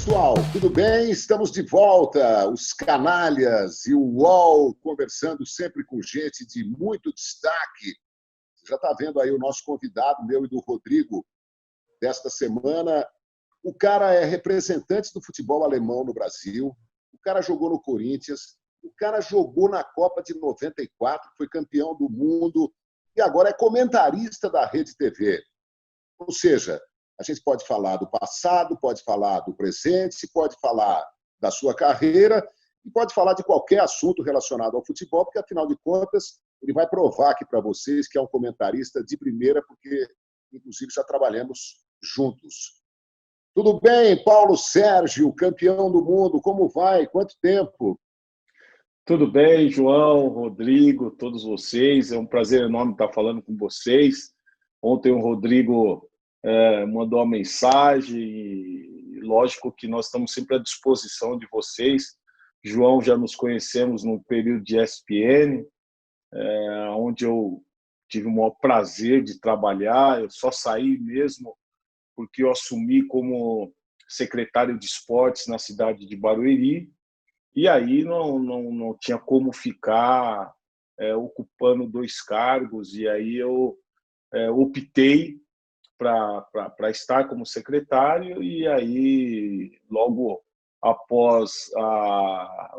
pessoal, tudo bem? Estamos de volta, os canalhas e o UOL, conversando sempre com gente de muito destaque. Você já está vendo aí o nosso convidado, meu e do Rodrigo, desta semana. O cara é representante do futebol alemão no Brasil, o cara jogou no Corinthians, o cara jogou na Copa de 94, foi campeão do mundo e agora é comentarista da Rede TV. Ou seja, a gente pode falar do passado, pode falar do presente, pode falar da sua carreira e pode falar de qualquer assunto relacionado ao futebol, porque, afinal de contas, ele vai provar aqui para vocês que é um comentarista de primeira, porque, inclusive, já trabalhamos juntos. Tudo bem, Paulo Sérgio, campeão do mundo, como vai? Quanto tempo? Tudo bem, João, Rodrigo, todos vocês. É um prazer enorme estar falando com vocês. Ontem o Rodrigo mandou uma mensagem e lógico que nós estamos sempre à disposição de vocês. João, já nos conhecemos no período de ESPN, onde eu tive o maior prazer de trabalhar. Eu só saí mesmo porque eu assumi como secretário de esportes na cidade de Barueri e aí não tinha como ficar ocupando dois cargos e aí eu optei para estar como secretário e aí logo após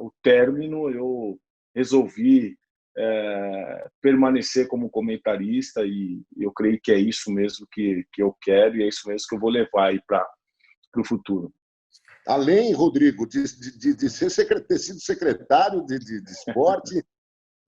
o término eu resolvi permanecer como comentarista e eu creio que é isso mesmo que eu quero e é isso mesmo que eu vou levar aí para o futuro. Além, Rodrigo, de ter sido secretário de esporte,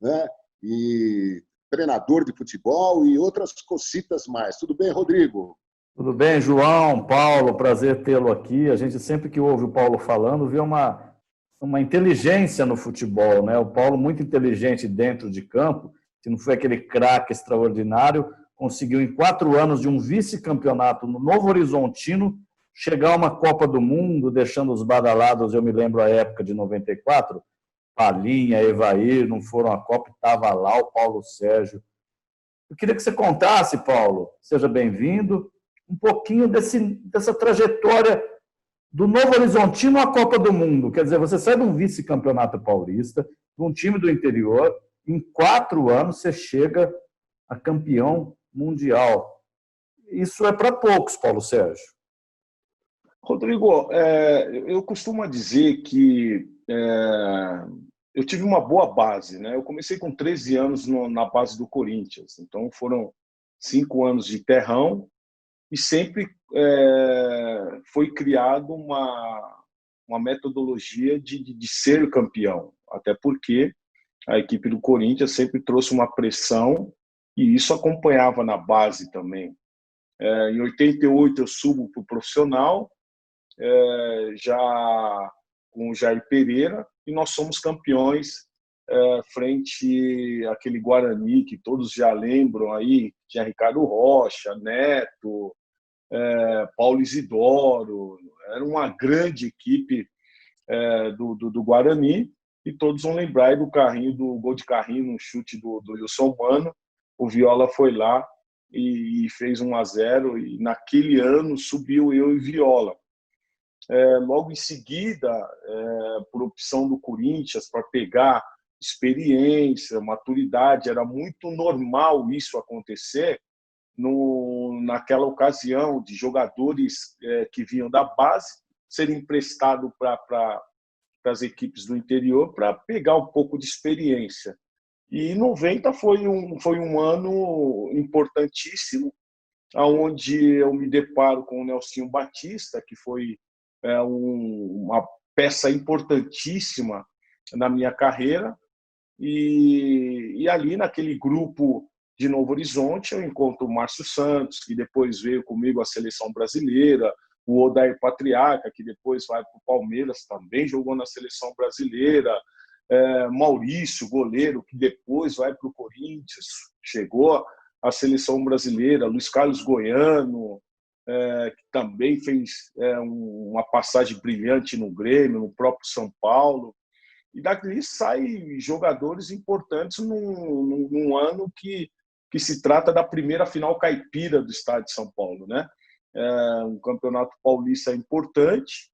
né, e treinador de futebol e outras cositas mais. Tudo bem, Rodrigo? Tudo bem, João, Paulo, prazer tê-lo aqui. A gente sempre que ouve o Paulo falando, vê uma inteligência no futebol, né? O Paulo muito inteligente dentro de campo, se não foi aquele craque extraordinário, conseguiu em 4 anos de um vice-campeonato no Novo Horizontino chegar a uma Copa do Mundo, deixando os badalados, eu me lembro a época de 94, Palinha, Evair, não foram à Copa, estava lá o Paulo Sérgio. Eu queria que você contasse, Paulo, seja bem-vindo, um pouquinho dessa trajetória do Novo Horizontino à Copa do Mundo. Quer dizer, você sai de um vice-campeonato paulista, de um time do interior, em 4 anos você chega a campeão mundial. Isso é para poucos, Paulo Sérgio. Rodrigo, eu costumo dizer que eu tive uma boa base, né? Eu comecei com 13 anos na base do Corinthians, então foram 5 anos de terrão e sempre foi criado uma metodologia de ser campeão, até porque a equipe do Corinthians sempre trouxe uma pressão e isso acompanhava na base também. Em 88 eu subo para o profissional, já com o Jair Pereira, e nós somos campeões frente àquele Guarani que todos já lembram aí, tinha Ricardo Rocha, Neto, Paulo Isidoro, era uma grande equipe do Guarani, e todos vão lembrar do gol de carrinho, no chute do Wilson Mano. O Viola foi lá e fez 1-0, e naquele ano subiu eu e Viola. Logo em seguida, por opção do Corinthians, para pegar experiência, maturidade, era muito normal isso acontecer naquela ocasião de jogadores que vinham da base serem emprestados para as equipes do interior para pegar um pouco de experiência. E 90 foi um ano importantíssimo, onde eu me deparo com o Nelsinho Batista, que foi uma peça importantíssima na minha carreira, e ali naquele grupo de Novo Horizonte eu encontro o Márcio Santos, que depois veio comigo à seleção brasileira, o Odair Patriarca, que depois vai para o Palmeiras, também jogou na seleção brasileira, Maurício, goleiro, que depois vai para o Corinthians, chegou à seleção brasileira, Luiz Carlos Goiano, que também fez uma passagem brilhante no Grêmio, no próprio São Paulo. E dali saem jogadores importantes num ano que se trata da primeira final caipira do estado de São Paulo, né? Um campeonato paulista importante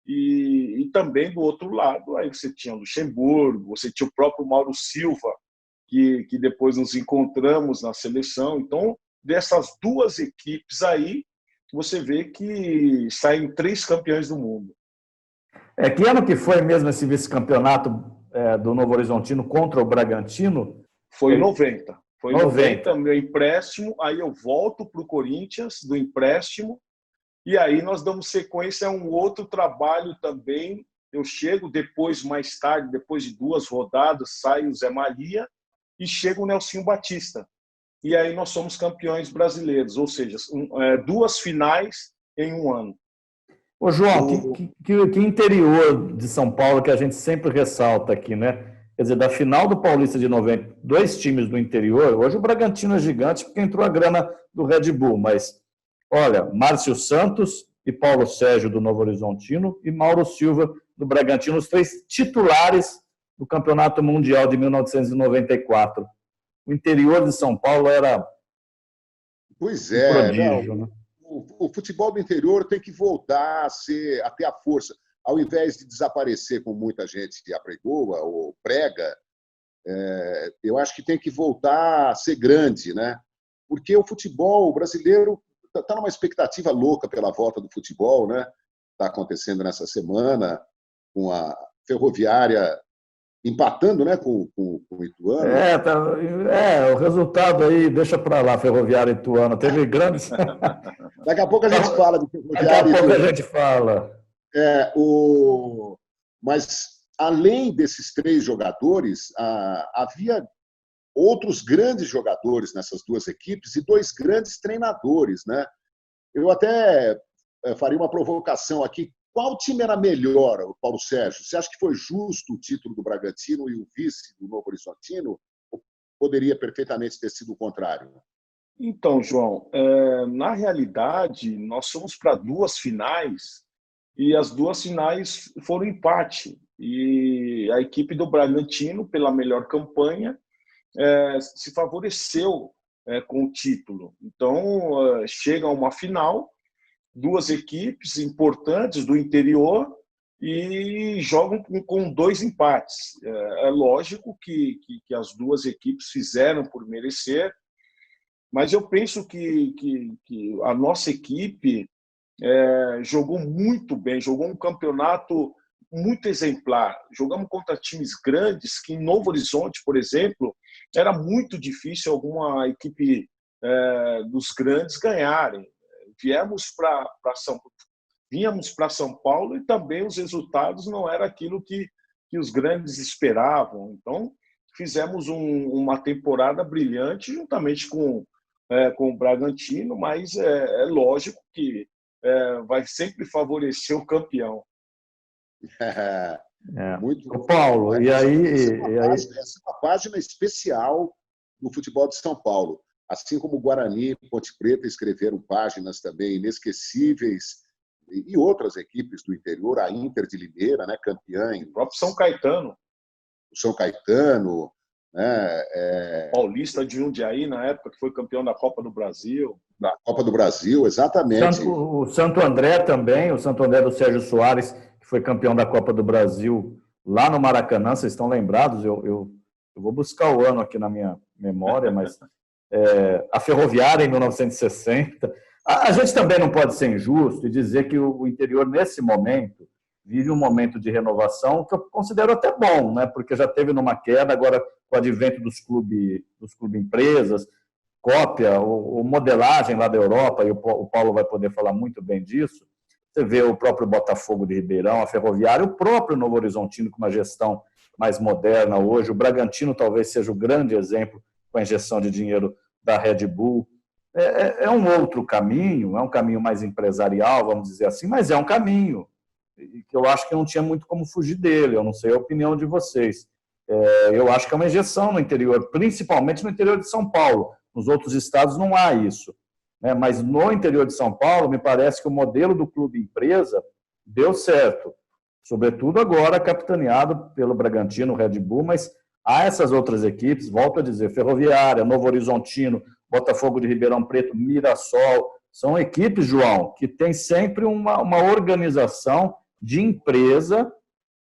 E também, do outro lado, aí você tinha Luxemburgo, você tinha o próprio Mauro Silva, que depois nos encontramos na seleção. Então, dessas duas equipes aí, você vê que saem 3 campeões do mundo. Que ano que foi mesmo esse vice-campeonato do Novo Horizontino contra o Bragantino? Foi em 90. Foi em 90, meu empréstimo, aí eu volto para o Corinthians, do empréstimo, e aí nós damos sequência a um outro trabalho também. Eu chego depois, mais tarde, depois de 2 rodadas, sai o Zé Maria e chega o Nelsinho Batista. E aí nós somos campeões brasileiros, ou seja, 2 finais em um ano. Ô, João, que interior de São Paulo que a gente sempre ressalta aqui, né? Quer dizer, da final do Paulista de 90, 2 times do interior. Hoje o Bragantino é gigante porque entrou a grana do Red Bull, mas, olha, Márcio Santos e Paulo Sérgio do Novo Horizontino e Mauro Silva do Bragantino, os 3 titulares do Campeonato Mundial de 1994. O interior de São Paulo era Pois um prodígio, né? O futebol do interior tem que voltar a ter a força. Ao invés de desaparecer, como muita gente apregoa ou prega, eu acho que tem que voltar a ser grande, né? Porque o futebol brasileiro está numa expectativa louca pela volta do futebol, né? Está acontecendo nessa semana, com a Ferroviária empatando, né, com o Ituano. O resultado aí, deixa para lá, Ferroviária Ituano. Teve grandes. Daqui a pouco a gente fala de Ferroviária. Daqui a pouco a gente fala. Mas, além desses 3 jogadores, havia outros grandes jogadores nessas 2 equipes e 2 grandes treinadores, né? Eu até faria uma provocação aqui. Qual time era melhor, Paulo Sérgio? Você acha que foi justo o título do Bragantino e o vice do Novo Horizontino? Ou poderia perfeitamente ter sido o contrário? Então, João, na realidade, nós fomos para 2 finais e as 2 finais foram empate. E a equipe do Bragantino, pela melhor campanha, se favoreceu com o título. Então, chega a uma final, 2 equipes importantes do interior e jogam com 2 empates. É lógico que as 2 equipes fizeram por merecer, mas eu penso que a nossa equipe jogou muito bem, jogou um campeonato muito exemplar. Jogamos contra times grandes que em Novo Horizonte, por exemplo, era muito difícil alguma equipe dos grandes ganharem. Vínhamos para São Paulo e também os resultados não eram aquilo que os grandes esperavam. Então, fizemos uma temporada brilhante juntamente com o Bragantino, mas é lógico que vai sempre favorecer o campeão. Muito o Paulo, e aí... Essa é uma página especial do futebol de São Paulo. Assim como o Guarani e Ponte Preta escreveram páginas também inesquecíveis, e outras equipes do interior, a Inter de Limeira, né, campeã. O próprio São Caetano. O São Caetano. Né, Paulista de Jundiaí, na época, que foi campeão da Copa do Brasil. Da Copa do Brasil, exatamente. O Santo André também, o Santo André do Sérgio Soares, que foi campeão da Copa do Brasil lá no Maracanã, vocês estão lembrados? Eu vou buscar o ano aqui na minha memória, mas... a Ferroviária em 1960. A gente também não pode ser injusto e dizer que o interior, nesse momento, vive um momento de renovação que eu considero até bom, né? Porque já teve numa queda, agora com o advento dos clubes empresas, cópia ou modelagem lá da Europa, e o Paulo vai poder falar muito bem disso. Você vê o próprio Botafogo de Ribeirão, a Ferroviária, o próprio Novo Horizontino com uma gestão mais moderna hoje, o Bragantino talvez seja o grande exemplo com a injeção de dinheiro da Red Bull. É um outro caminho, é um caminho mais empresarial, vamos dizer assim, mas é um caminho que eu acho que não tinha muito como fugir dele. Eu não sei a opinião de vocês. Eu acho que é uma injeção no interior, principalmente no interior de São Paulo. Nos outros estados não há isso. Mas no interior de São Paulo, me parece que o modelo do clube empresa deu certo. Sobretudo agora capitaneado pelo Bragantino, Red Bull, mas há essas outras equipes, volto a dizer, Ferroviária, Novo Horizontino, Botafogo de Ribeirão Preto, Mirassol, são equipes, João, que têm sempre uma organização de empresa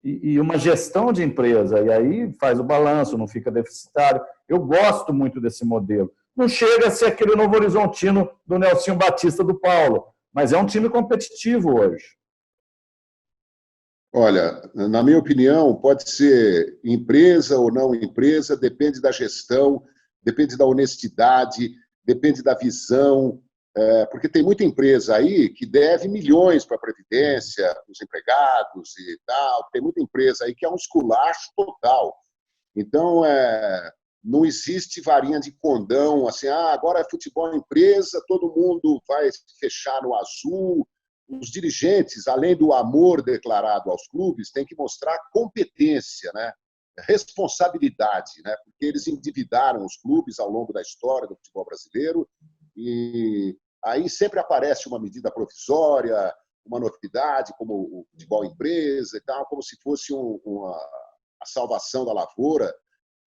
e uma gestão de empresa. E aí faz o balanço, não fica deficitário. Eu gosto muito desse modelo. Não chega a ser aquele Novo Horizontino do Nelsinho Batista do Paulo, mas é um time competitivo hoje. Olha, na minha opinião, pode ser empresa ou não empresa, depende da gestão, depende da honestidade, depende da visão, porque tem muita empresa aí que deve milhões para a Previdência, os empregados e tal, tem muita empresa aí que é um esculacho total. Então, não existe varinha de condão, assim, agora é futebol empresa, todo mundo vai fechar no azul. Os dirigentes, além do amor declarado aos clubes, têm que mostrar competência, né? Responsabilidade, né? Porque eles endividaram os clubes ao longo da história do futebol brasileiro e aí sempre aparece uma medida provisória, uma novidade, como o futebol empresa e tal, como se fosse a salvação da lavoura.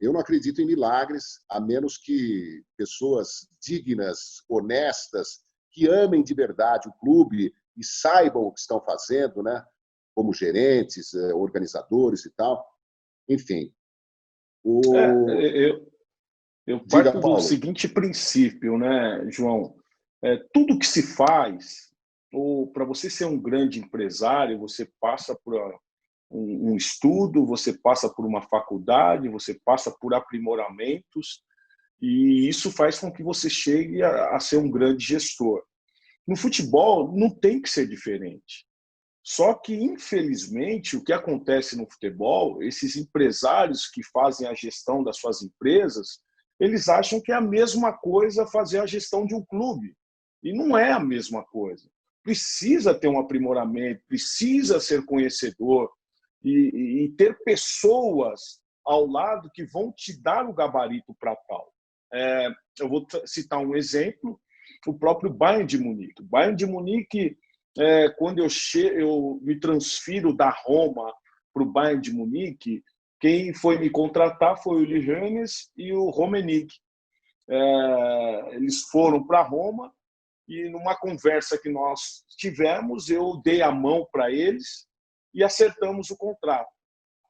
Eu não acredito em milagres, a menos que pessoas dignas, honestas, que amem de verdade o clube e saibam o que estão fazendo, né? Como gerentes, organizadores e tal. Enfim. Eu Diga, parto do Paulo. seguinte princípio, né, João? Tudo que se faz, ou para você ser um grande empresário, você passa por um estudo, você passa por uma faculdade, você passa por aprimoramentos, e isso faz com que você chegue a ser um grande gestor. No futebol, não tem que ser diferente. Só que, infelizmente, o que acontece no futebol, esses empresários que fazem a gestão das suas empresas, eles acham que é a mesma coisa fazer a gestão de um clube. E não é a mesma coisa. Precisa ter um aprimoramento, precisa ser conhecedor e ter pessoas ao lado que vão te dar o gabarito para tal. Eu vou citar um exemplo, o próprio Bayern de Munique. O Bayern de Munique, quando eu me transfiro da Roma para o Bayern de Munique, quem foi me contratar foi o Uli Hoeneß e o Rummenigge. Eles foram para Roma e, numa conversa que nós tivemos, eu dei a mão para eles e acertamos o contrato.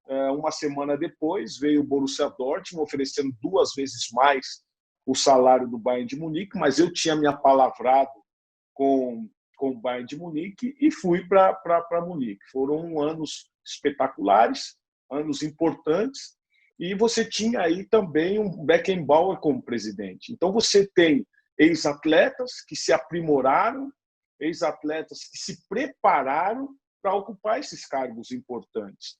Uma semana depois, veio o Borussia Dortmund oferecendo 2 vezes mais o salário do Bayern de Munique, mas eu tinha me apalavrado com o Bayern de Munique e fui para Munique. Foram anos espetaculares, anos importantes, e você tinha aí também um Beckenbauer como presidente. Então você tem ex-atletas que se aprimoraram, ex-atletas que se prepararam para ocupar esses cargos importantes.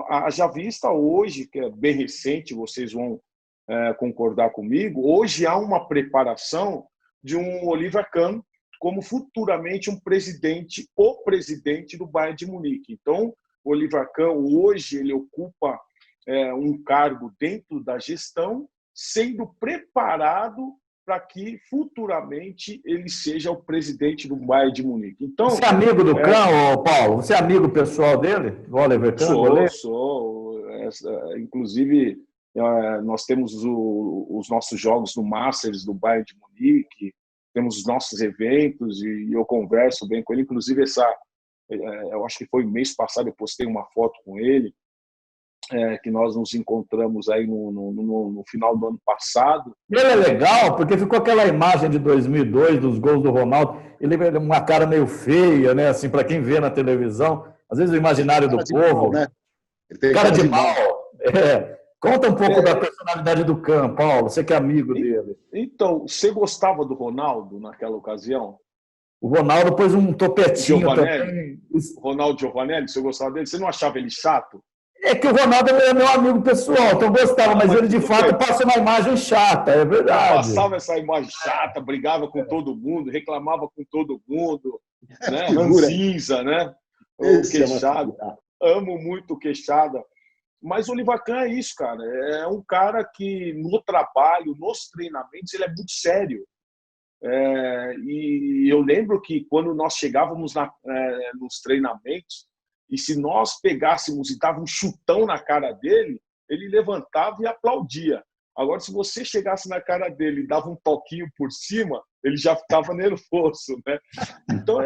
Haja vista hoje, que é bem recente, vocês vão concordar comigo, hoje há uma preparação de um Oliver Kahn como futuramente o presidente do Bayern de Munique. Então, o Oliver Kahn hoje ele ocupa um cargo dentro da gestão, sendo preparado para que futuramente ele seja o presidente do Bayern de Munique. Então, você é amigo do Kahn, Paulo? Você é amigo pessoal dele, do Oliver Kahn? Sou. Inclusive, nós temos os nossos jogos no Masters do Bayern de Munique, temos os nossos eventos e eu converso bem com ele. Inclusive, eu acho que foi mês passado, eu postei uma foto com ele, que nós nos encontramos aí no final do ano passado. Ele é legal, porque ficou aquela imagem de 2002 dos gols do Ronaldo. Ele é uma cara meio feia, né? Assim, para quem vê na televisão, às vezes o imaginário do povo. Mal, né? Ele tem cara de mal. Conta um pouco da personalidade do Kahn, Paulo. Você que é amigo dele. Então, você gostava do Ronaldo naquela ocasião? O Ronaldo pôs um topetinho também. Ronaldo Giovanelli, você gostava dele? Você não achava ele chato? É que o Ronaldo é meu amigo pessoal, então eu gostava, mas ele de fato passa uma imagem chata, é verdade. Passava essa imagem chata, brigava com todo mundo, reclamava com todo mundo, né? Ranzinza, né? Queixada. Amo muito queixada. Mas o Oliver Kahn é isso, cara. É um cara que no trabalho, nos treinamentos, ele é muito sério. E eu lembro que quando nós chegávamos nos treinamentos, e se nós pegássemos e dava um chutão na cara dele, ele levantava e aplaudia. Agora, se você chegasse na cara dele e dava um toquinho por cima, ele já ficava nervoso, né? Então,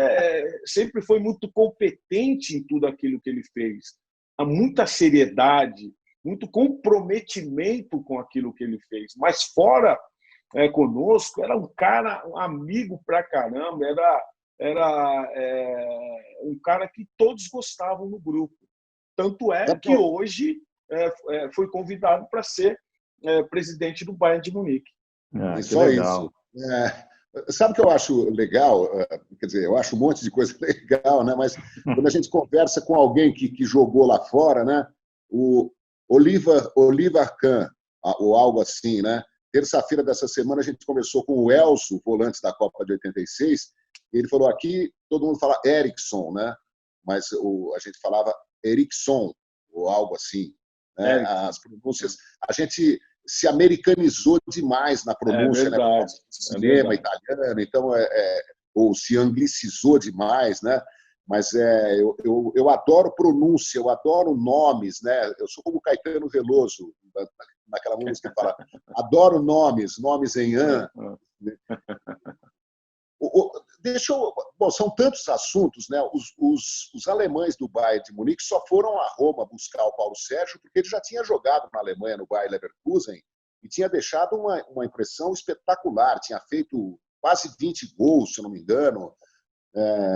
sempre foi muito competente em tudo aquilo que ele fez. Há muita seriedade, muito comprometimento com aquilo que ele fez. Mas fora conosco, era um cara, um amigo pra caramba, era um cara que todos gostavam no grupo. Tanto é que hoje foi convidado para ser presidente do Bayern de Munique. E só legal. Isso. Sabe o que eu acho legal? Quer dizer, eu acho um monte de coisa legal, né? Mas quando a gente conversa com alguém que jogou lá fora, né? O Oliver Kahn, ou algo assim, né? Terça-feira dessa semana a gente conversou com o Elso, volante da Copa de 86, e ele falou aqui, todo mundo fala Eriksson, né? Mas a gente falava Eriksson, ou algo assim. Né? As pronúncias... A gente se americanizou demais na pronúncia, né? Cinema italiano, então ou se anglicizou demais, né? Mas eu adoro pronúncia, eu adoro nomes, né? Eu sou como Caetano Veloso naquela música que fala adoro nomes em an. Bom, são tantos assuntos, né? Os alemães do Bayern de Munique só foram a Roma buscar o Paulo Sérgio porque ele já tinha jogado na Alemanha, no Bayer Leverkusen, e tinha deixado uma impressão espetacular. Tinha feito quase 20 gols, se eu não me engano.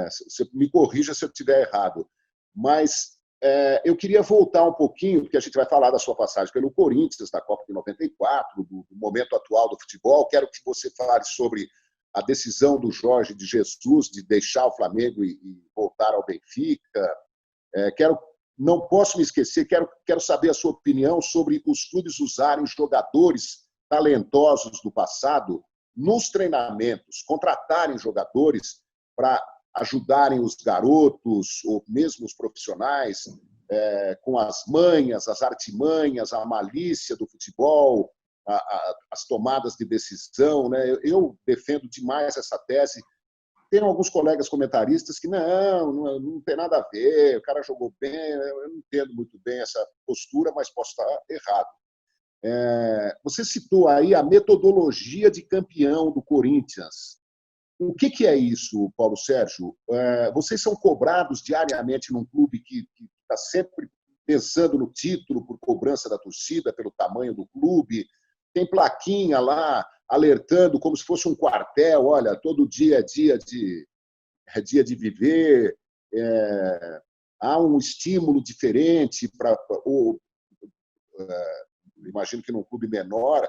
Você me corrija se eu estiver errado. Mas eu queria voltar um pouquinho, porque a gente vai falar da sua passagem pelo Corinthians, da Copa de 94, do momento atual do futebol. Quero que você fale sobre a decisão do Jorge de Jesus de deixar o Flamengo e voltar ao Benfica. Não posso me esquecer, quero saber a sua opinião sobre os clubes usarem jogadores talentosos do passado nos treinamentos, contratarem jogadores para ajudarem os garotos ou mesmo os profissionais com as manhas, as artimanhas, a malícia do futebol, as tomadas de decisão, né? Eu defendo demais essa tese. Tem alguns colegas comentaristas que não tem nada a ver, o cara jogou bem, eu não entendo muito bem essa postura, mas posso estar errado. Você citou aí a metodologia de campeão do Corinthians. O que é isso, Paulo Sérgio? Vocês são cobrados diariamente num clube que está sempre pensando no título por cobrança da torcida, pelo tamanho do clube? Tem plaquinha lá alertando como se fosse um quartel, olha, todo dia é dia de viver, há um estímulo diferente para... imagino que num clube menor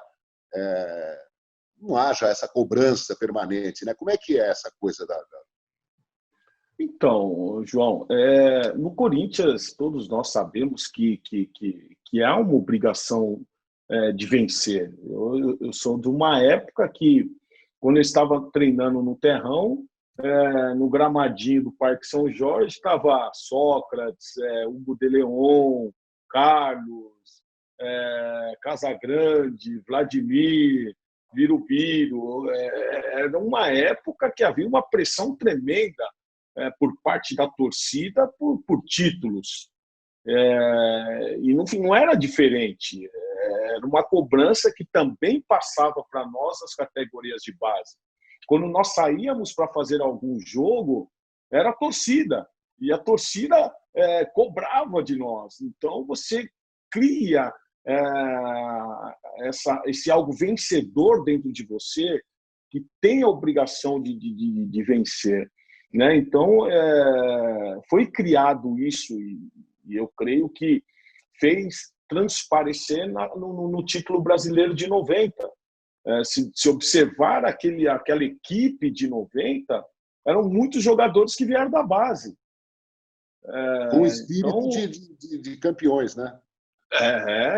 não haja essa cobrança permanente, né? Como é que é essa coisa da... Então, João, no Corinthians todos nós sabemos que há uma obrigação de vencer. Eu sou de uma época que, quando eu estava treinando no terrão, no gramadinho do Parque São Jorge, estava Sócrates, Hugo de Leon, Carlos, Casagrande, Vladimir, Birubiru. Era uma época que havia uma pressão tremenda por parte da torcida por títulos. E não era diferente. Era uma cobrança que também passava para nós as categorias de base. Quando nós saíamos para fazer algum jogo, era a torcida. E a torcida cobrava de nós. Então, você cria esse algo vencedor dentro de você que tem a obrigação de vencer. Né? Então, foi criado isso e eu creio que fez transparecer no título brasileiro de 90. Se observar aquela equipe de 90, eram muitos jogadores que vieram da base. Com espírito de campeões, né?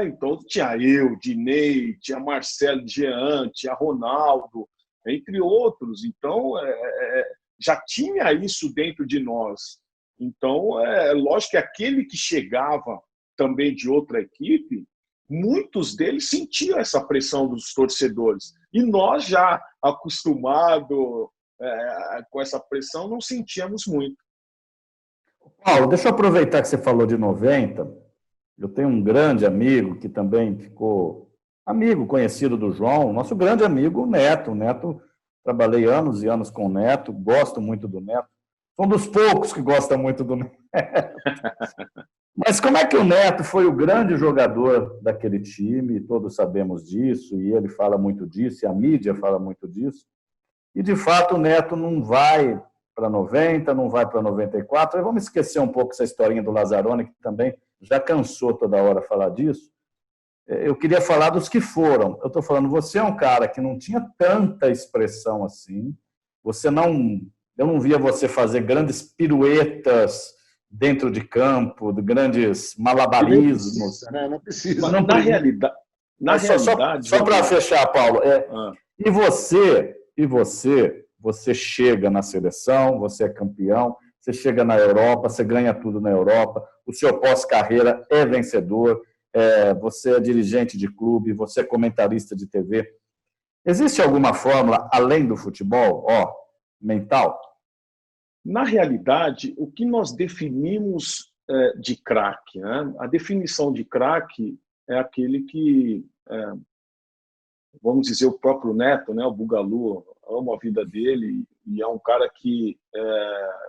Então tinha eu, Dinei, tinha Marcelo, Jean, tinha Ronaldo, entre outros. Então, já tinha isso dentro de nós. Então, lógico que aquele que chegava também de outra equipe, muitos deles sentiam essa pressão dos torcedores. E nós, já acostumados com essa pressão, não sentíamos muito. Paulo, deixa eu aproveitar que você falou de 90. Eu tenho um grande amigo que também ficou amigo, conhecido do João, nosso grande amigo, o Neto. O Neto, trabalhei anos e anos com o Neto, gosto muito do Neto. Sou um dos poucos que gosta muito do Neto. Mas como é que o Neto foi o grande jogador daquele time? Todos sabemos disso, e ele fala muito disso, e a mídia fala muito disso. E, de fato, o Neto não vai para 90, não vai para 94. Aí vamos esquecer um pouco essa historinha do Lazzaroni, que também já cansou toda hora falar disso. Eu queria falar dos que foram. Eu estou falando, você é um cara que não tinha tanta expressão assim. Eu não via você fazer grandes piruetas dentro de campo, de grandes malabarismos. Não precisa. Não, Na realidade, só para fechar, Paulo, e você chega na seleção, você é campeão, você chega na Europa, você ganha tudo na Europa, o seu pós-carreira é vencedor, você é dirigente de clube, você é comentarista de TV. Existe alguma fórmula, além do futebol, mental? Na realidade, o que nós definimos de craque, né? A definição de craque é aquele que, vamos dizer, o próprio Neto, né? O Bugalu, amo a vida dele e é um cara que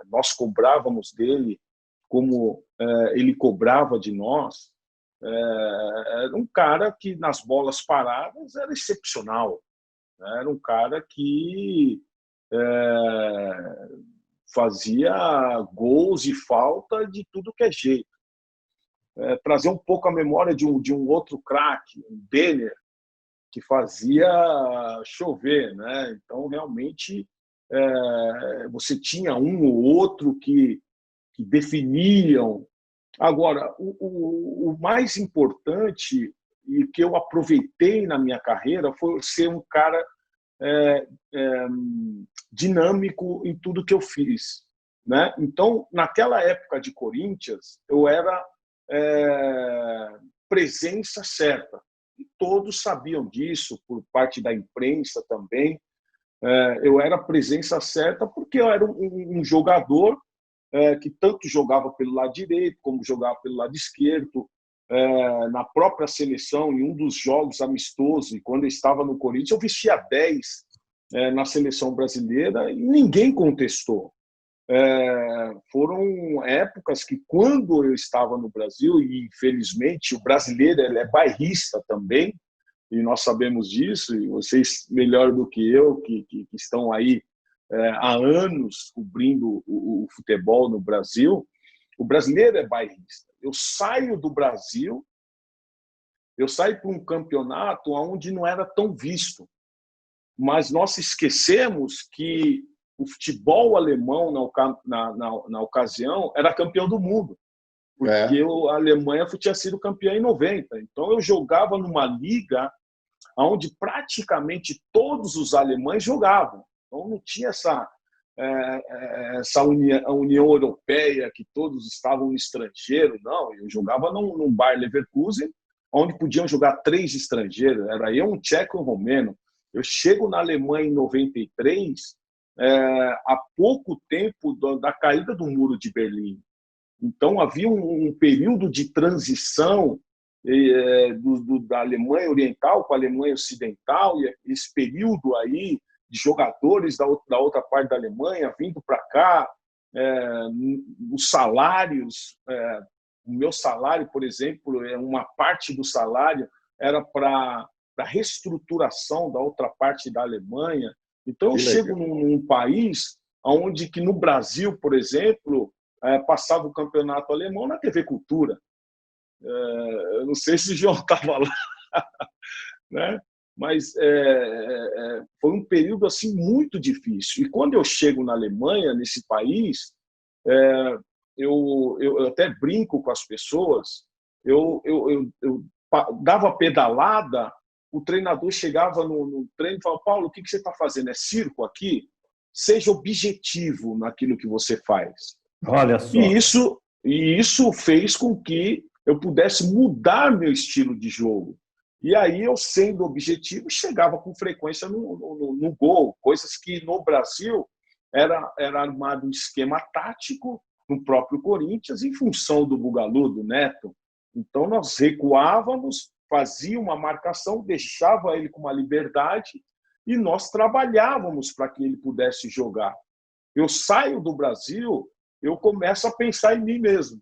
nós cobrávamos dele como ele cobrava de nós. Era um cara que, nas bolas paradas, era excepcional. Né? Era um cara que fazia gols e falta de tudo que é jeito. Trazer um pouco a memória de um outro craque, um Denner, que fazia chover. Né? Então, realmente, você tinha um ou outro que definiam. Agora, o mais importante e que eu aproveitei na minha carreira foi ser um cara dinâmico em tudo que eu fiz. Né? Então, naquela época de Corinthians, eu era presença certa. E todos sabiam disso, por parte da imprensa também. Eu era presença certa porque eu era um jogador que tanto jogava pelo lado direito como jogava pelo lado esquerdo. Na própria seleção, em um dos jogos amistosos, e quando eu estava no Corinthians, eu vestia 10 na seleção brasileira e ninguém contestou. Foram épocas que, quando eu estava no Brasil, e infelizmente o brasileiro ele é bairrista também, e nós sabemos disso, e vocês melhor do que eu, que estão aí há anos cobrindo o futebol no Brasil, o brasileiro é bairrista. Eu saio do Brasil, eu saio para um campeonato onde não era tão visto, mas nós esquecemos que o futebol alemão, na ocasião, era campeão do mundo, porque a Alemanha tinha sido campeã em 90. Então, eu jogava numa liga onde praticamente todos os alemães jogavam. Então, não tinha essa União Europeia, que todos estavam no estrangeiro. Não, eu jogava num Bayer Leverkusen, onde podiam jogar 3 estrangeiros. Era eu, um tcheco e um romeno. Eu chego na Alemanha em 93, há pouco tempo da caída do Muro de Berlim. Então, havia um período de transição da Alemanha Oriental com a Alemanha Ocidental, e esse período aí de jogadores da outra parte da Alemanha vindo para cá, os salários, o meu salário, por exemplo, uma parte do salário era para a reestruturação da outra parte da Alemanha. Então, eu chego num país onde, que no Brasil, por exemplo, passava o campeonato alemão na TV Cultura. Eu não sei se o João estava lá, né? Mas foi um período assim muito difícil. E quando eu chego na Alemanha, nesse país, eu até brinco com as pessoas, eu dava pedalada, o treinador chegava no treino e falava: Paulo, o que você está fazendo? É circo aqui? Seja objetivo naquilo que você faz. Olha só. E isso fez com que eu pudesse mudar meu estilo de jogo. E aí, eu, sendo objetivo, chegava com frequência no gol, coisas que no Brasil era armado um esquema tático no próprio Corinthians, em função do Bugalu, do Neto. Então, nós recuávamos fazia uma marcação, deixava ele com uma liberdade e nós trabalhávamos para que ele pudesse jogar. Eu saio do Brasil, eu começo a pensar em mim mesmo,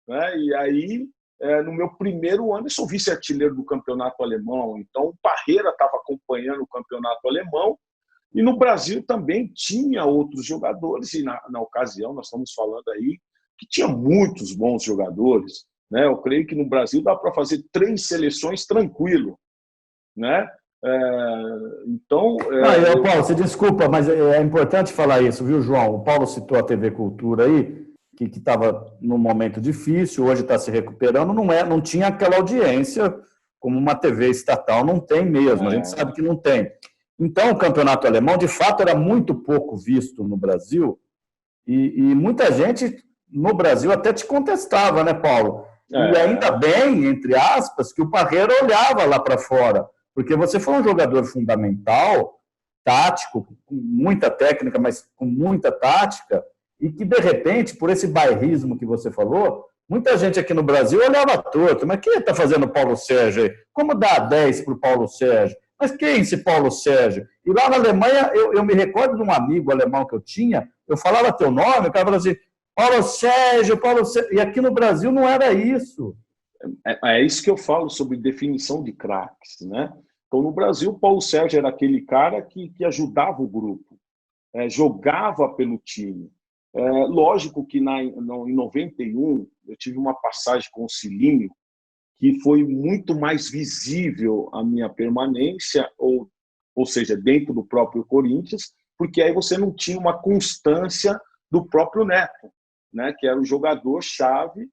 né? E aí, no meu primeiro ano, eu sou vice-artilheiro do campeonato alemão, então o Parreira estava acompanhando o campeonato alemão, e no Brasil também tinha outros jogadores, e na ocasião, nós estamos falando aí, que tinha muitos bons jogadores, né? Eu creio que no Brasil dá para fazer 3 seleções tranquilo, né? Então... Paulo, você desculpa, mas é importante falar isso, viu, João? O Paulo citou a TV Cultura aí, que estava num momento difícil, hoje está se recuperando, não tinha aquela audiência como uma TV estatal não tem mesmo, a gente sabe que não tem. Então, o campeonato alemão, de fato, era muito pouco visto no Brasil e muita gente no Brasil até te contestava, né, Paulo? E ainda bem, entre aspas, que o Parreira olhava lá para fora, porque você foi um jogador fundamental, tático, com muita técnica, mas com muita tática, e que, de repente, por esse bairrismo que você falou, muita gente aqui no Brasil olhava torto. Mas quem está fazendo o Paulo Sérgio aí? Como dá 10 para o Paulo Sérgio? Mas quem é esse Paulo Sérgio? E lá na Alemanha, eu me recordo de um amigo alemão que eu tinha, eu falava teu nome, o cara falava assim, Paulo Sérgio, e aqui no Brasil não era isso. É isso que eu falo sobre definição de craques, né? Então, no Brasil, o Paulo Sérgio era aquele cara que ajudava o grupo, jogava pelo time. Lógico que em 91 eu tive uma passagem com o Cilinho que foi muito mais visível a minha permanência, ou seja, dentro do próprio Corinthians, porque aí você não tinha uma constância do próprio Neto, né, que era o jogador-chave,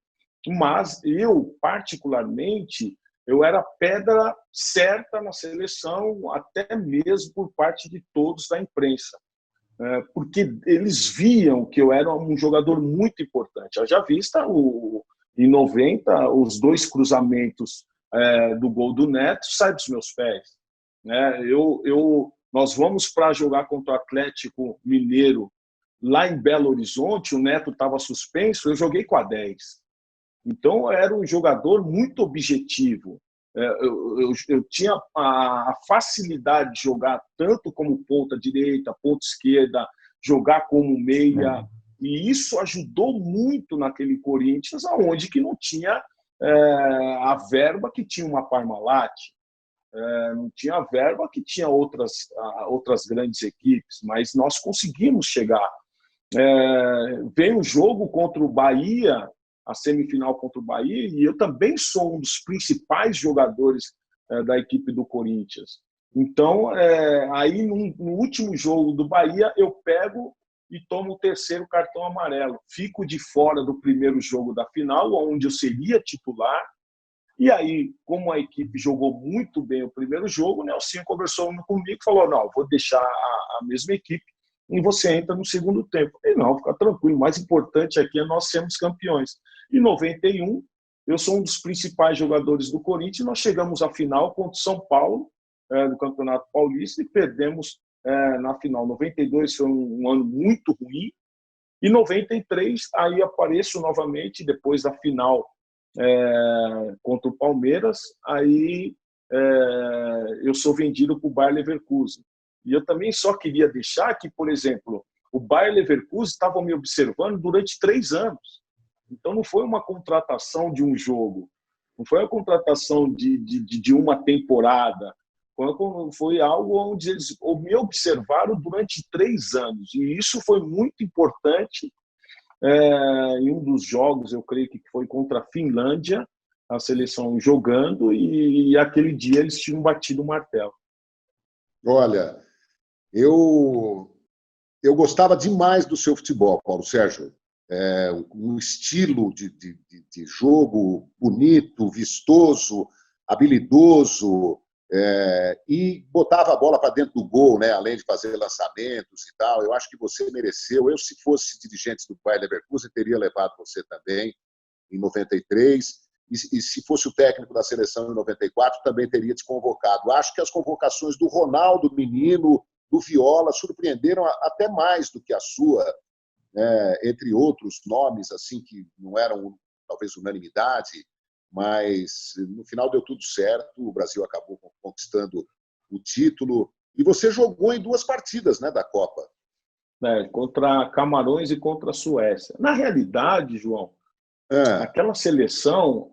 mas eu, particularmente, eu era pedra certa na seleção, até mesmo por parte de todos da imprensa, porque eles viam que eu era um jogador muito importante. Haja vista, em 90, os 2 cruzamentos do gol do Neto saem dos meus pés. Nós vamos para jogar contra o Atlético Mineiro lá em Belo Horizonte, o Neto estava suspenso, eu joguei com a 10. Então, eu era um jogador muito objetivo. Eu tinha a facilidade de jogar tanto como ponta direita, ponta esquerda, jogar como meia, e isso ajudou muito naquele Corinthians, onde que não tinha a verba que tinha uma Parmalat, não tinha a verba que tinha outras grandes equipes, mas nós conseguimos chegar. Veio o jogo contra o Bahia, a semifinal contra o Bahia, e eu também sou um dos principais jogadores da equipe do Corinthians. Então, aí no último jogo do Bahia, eu pego e tomo o 3º cartão amarelo. Fico de fora do primeiro jogo da final, onde eu seria titular. E aí, como a equipe jogou muito bem o primeiro jogo, o Nelsinho conversou comigo e falou, não, vou deixar a mesma equipe e você entra no segundo tempo. E não, fica tranquilo, o mais importante aqui é nós sermos campeões. Em 91, eu sou um dos principais jogadores do Corinthians e nós chegamos à final contra o São Paulo, no Campeonato Paulista, e perdemos na final. 92 foi um ano muito ruim, e 93 aí apareço novamente, depois da final contra o Palmeiras, aí eu sou vendido para o Bayer Leverkusen. E eu também só queria deixar que, por exemplo, o Bayer Leverkusen estava me observando durante 3 anos. Então, não foi uma contratação de um jogo, não foi uma contratação de uma temporada, foi algo onde eles me observaram durante 3 anos. E isso foi muito importante. Em um dos jogos, eu creio que foi contra a Finlândia, a seleção jogando, e aquele dia eles tinham batido o martelo. Olha, eu gostava demais do seu futebol, Paulo Sérgio. Um estilo de jogo bonito, vistoso, habilidoso, e botava a bola para dentro do gol, né? Além de fazer lançamentos e tal. Eu acho que você mereceu. Eu, se fosse dirigente do Bayer Leverkusen, teria levado você também em 93. E se fosse o técnico da seleção em 94, também teria te convocado. Acho que as convocações do Ronaldo Menino, do Viola, surpreenderam até mais do que a sua, entre outros nomes assim que não eram talvez unanimidade. mas no final deu tudo certo, o Brasil acabou conquistando o título. E você jogou em 2 partidas, né, da Copa. Contra Camarões e contra a Suécia. Na realidade, João, É. aquela seleção,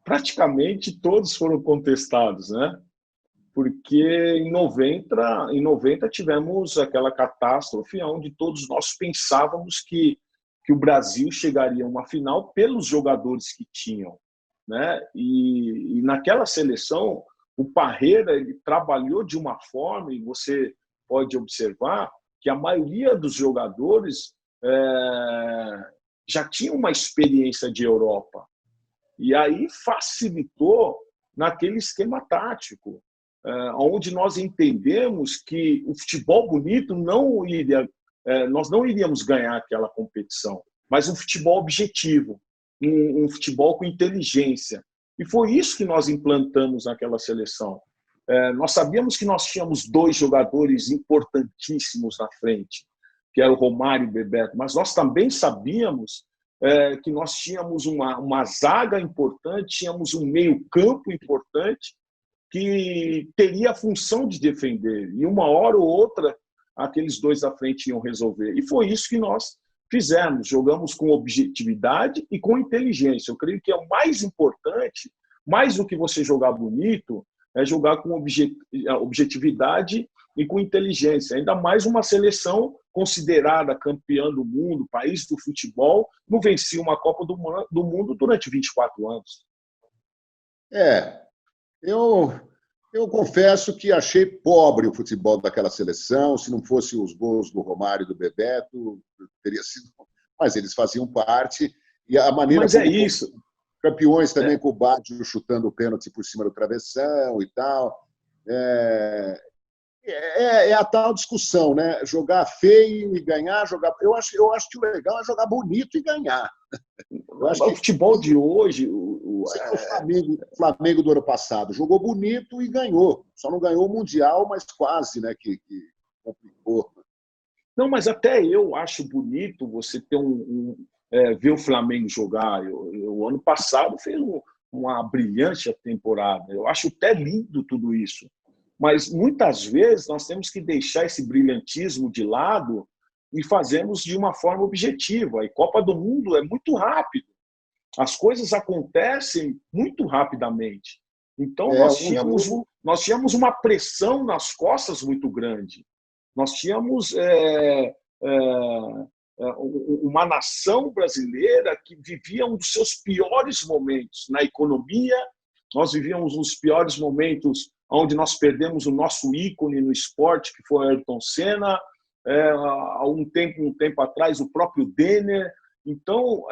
praticamente todos foram contestados, né? Porque em 90 tivemos aquela catástrofe onde todos nós pensávamos que o Brasil chegaria a uma final pelos jogadores que tinham, né? E naquela seleção, o Parreira ele trabalhou de uma forma, e você pode observar que a maioria dos jogadores já tinha uma experiência de Europa. E aí facilitou naquele esquema tático, onde nós entendemos que o futebol bonito nós não iríamos ganhar aquela competição, mas um futebol objetivo, um futebol com inteligência. E foi isso que nós implantamos naquela seleção. Nós sabíamos que nós tínhamos 2 jogadores importantíssimos na frente, que era o Romário e o Bebeto, mas nós também sabíamos que nós tínhamos uma zaga importante, tínhamos um meio-campo importante que teria a função de defender. E uma hora ou outra, aqueles 2 à frente iam resolver. E foi isso que nós fizemos. Jogamos com objetividade e com inteligência. Eu creio que é o mais importante, mais do que você jogar bonito, é jogar com objetividade e com inteligência. Ainda mais uma seleção considerada campeã do mundo, país do futebol, não vencia uma Copa do Mundo durante 24 anos. Eu confesso que achei pobre o futebol daquela seleção. Se não fosse os gols do Romário e do Bebeto, teria sido... Mas eles faziam parte. E a maneira Mas é isso. Campeões também com o Baggio chutando o pênalti por cima do travessão e tal. É a tal discussão, né? Jogar feio e ganhar, jogar... Eu acho que o legal é jogar bonito e ganhar. Eu acho que o futebol de hoje... O Flamengo do ano passado jogou bonito e ganhou. Só não ganhou o Mundial, mas quase, né? Que complicou. Não, mas até eu acho bonito você ter ver o Flamengo jogar. O ano passado fez uma brilhante temporada. Eu acho até lindo tudo isso. Mas muitas vezes nós temos que deixar esse brilhantismo de lado e fazermos de uma forma objetiva. E Copa do Mundo é muito rápido. As coisas acontecem muito rapidamente. Então, nós tínhamos uma pressão nas costas muito grande. Nós tínhamos uma nação brasileira que vivia um dos seus piores momentos na economia. Nós vivíamos os piores momentos onde nós perdemos o nosso ícone no esporte, que foi Ayrton Senna. Há um tempo atrás, o próprio Denner. Então,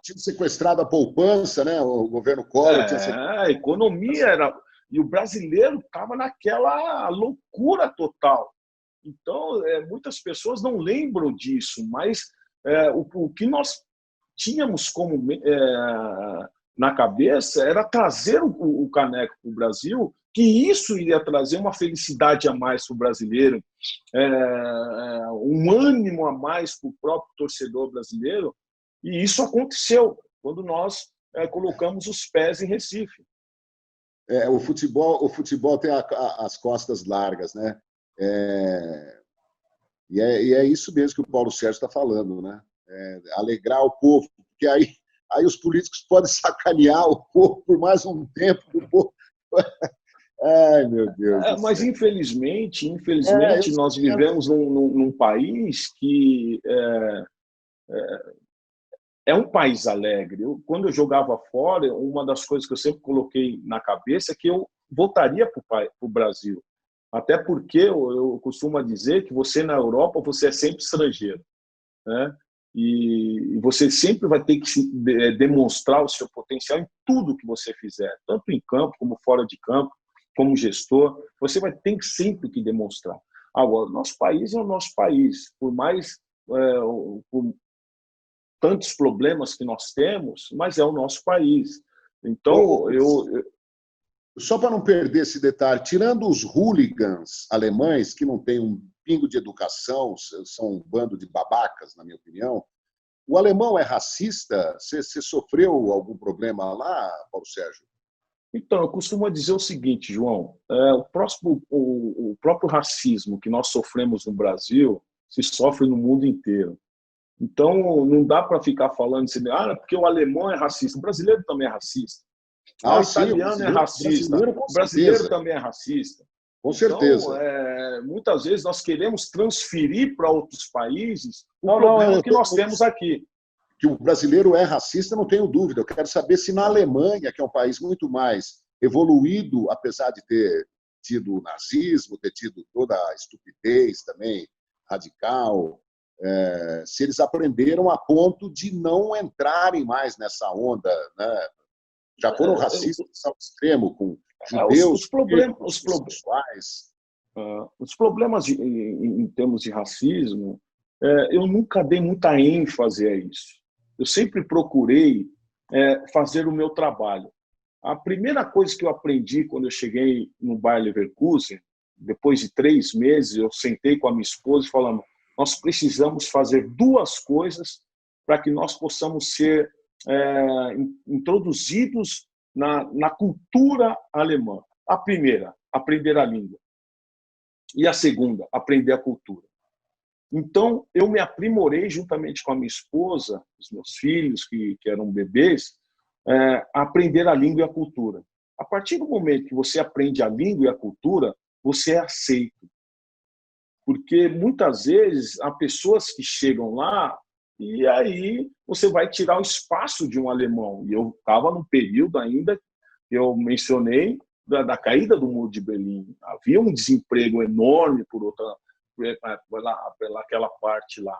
tinha sequestrado a poupança, né? O governo Collor tinha sequestrado. A economia era... E o brasileiro estava naquela loucura total. Então, muitas pessoas não lembram disso, mas o que nós tínhamos como na cabeça era trazer o caneco para o Brasil, que isso iria trazer uma felicidade a mais para o brasileiro, um ânimo a mais para o próprio torcedor brasileiro. E isso aconteceu quando nós colocamos os pés em Recife. O futebol tem as costas largas, né? E é isso mesmo que o Paulo Sérgio está falando, né? Alegrar o povo, porque aí os políticos podem sacanear o povo por mais um tempo. O povo... Ai, meu Deus. Mas, infelizmente nós vivemos num país que é um país alegre. Quando eu jogava fora, uma das coisas que eu sempre coloquei na cabeça é que eu voltaria para o Brasil. Até porque eu costumo dizer que você, na Europa, você é sempre estrangeiro, né? E você sempre vai ter que demonstrar o seu potencial em tudo que você fizer, tanto em campo como fora de campo, como gestor. Você vai ter sempre que demonstrar. Agora, nosso país é o nosso país. Por mais por tantos problemas que nós temos, mas é o nosso país. Então, Só para não perder esse detalhe, tirando os hooligans alemães, que não têm um pingo de educação, são um bando de babacas, na minha opinião, O alemão é racista? Você sofreu algum problema lá, Paulo Sérgio? Então, eu costumo dizer o seguinte, João, o próprio racismo que nós sofremos no Brasil se sofre no mundo inteiro. Então, não dá para ficar falando assim, porque o alemão é racista, o brasileiro também é racista. O italiano é racista, o brasileiro também é racista. Com certeza. Então, muitas vezes nós queremos transferir para outros países o problema que nós temos aqui. Que o brasileiro é racista, não tenho dúvida. Eu quero saber se na Alemanha, que é um país muito mais evoluído, apesar de ter tido o nazismo, ter tido toda a estupidez também radical, se eles aprenderam a ponto de não entrarem mais nessa onda, né? Já foram racistas ao extremo com judeus, os problemas em termos de racismo, eu nunca dei muita ênfase a isso. Eu sempre procurei fazer o meu trabalho. A primeira coisa que eu aprendi quando eu cheguei no Bayer Leverkusen, depois de 3 meses, eu sentei com a minha esposa e falamos: nós precisamos fazer 2 coisas para que nós possamos ser introduzidos na cultura alemã. A primeira, aprender a língua. E a segunda, aprender a cultura. Então, eu me aprimorei juntamente com a minha esposa, os meus filhos, que eram bebês, a aprender a língua e a cultura. A partir do momento que você aprende a língua e a cultura, você é aceito. Porque, muitas vezes, há pessoas que chegam lá e aí você vai tirar o espaço de um alemão. E eu estava num período ainda, que eu mencionei, da caída do Muro de Berlim. Havia um desemprego enorme pelaquela parte lá.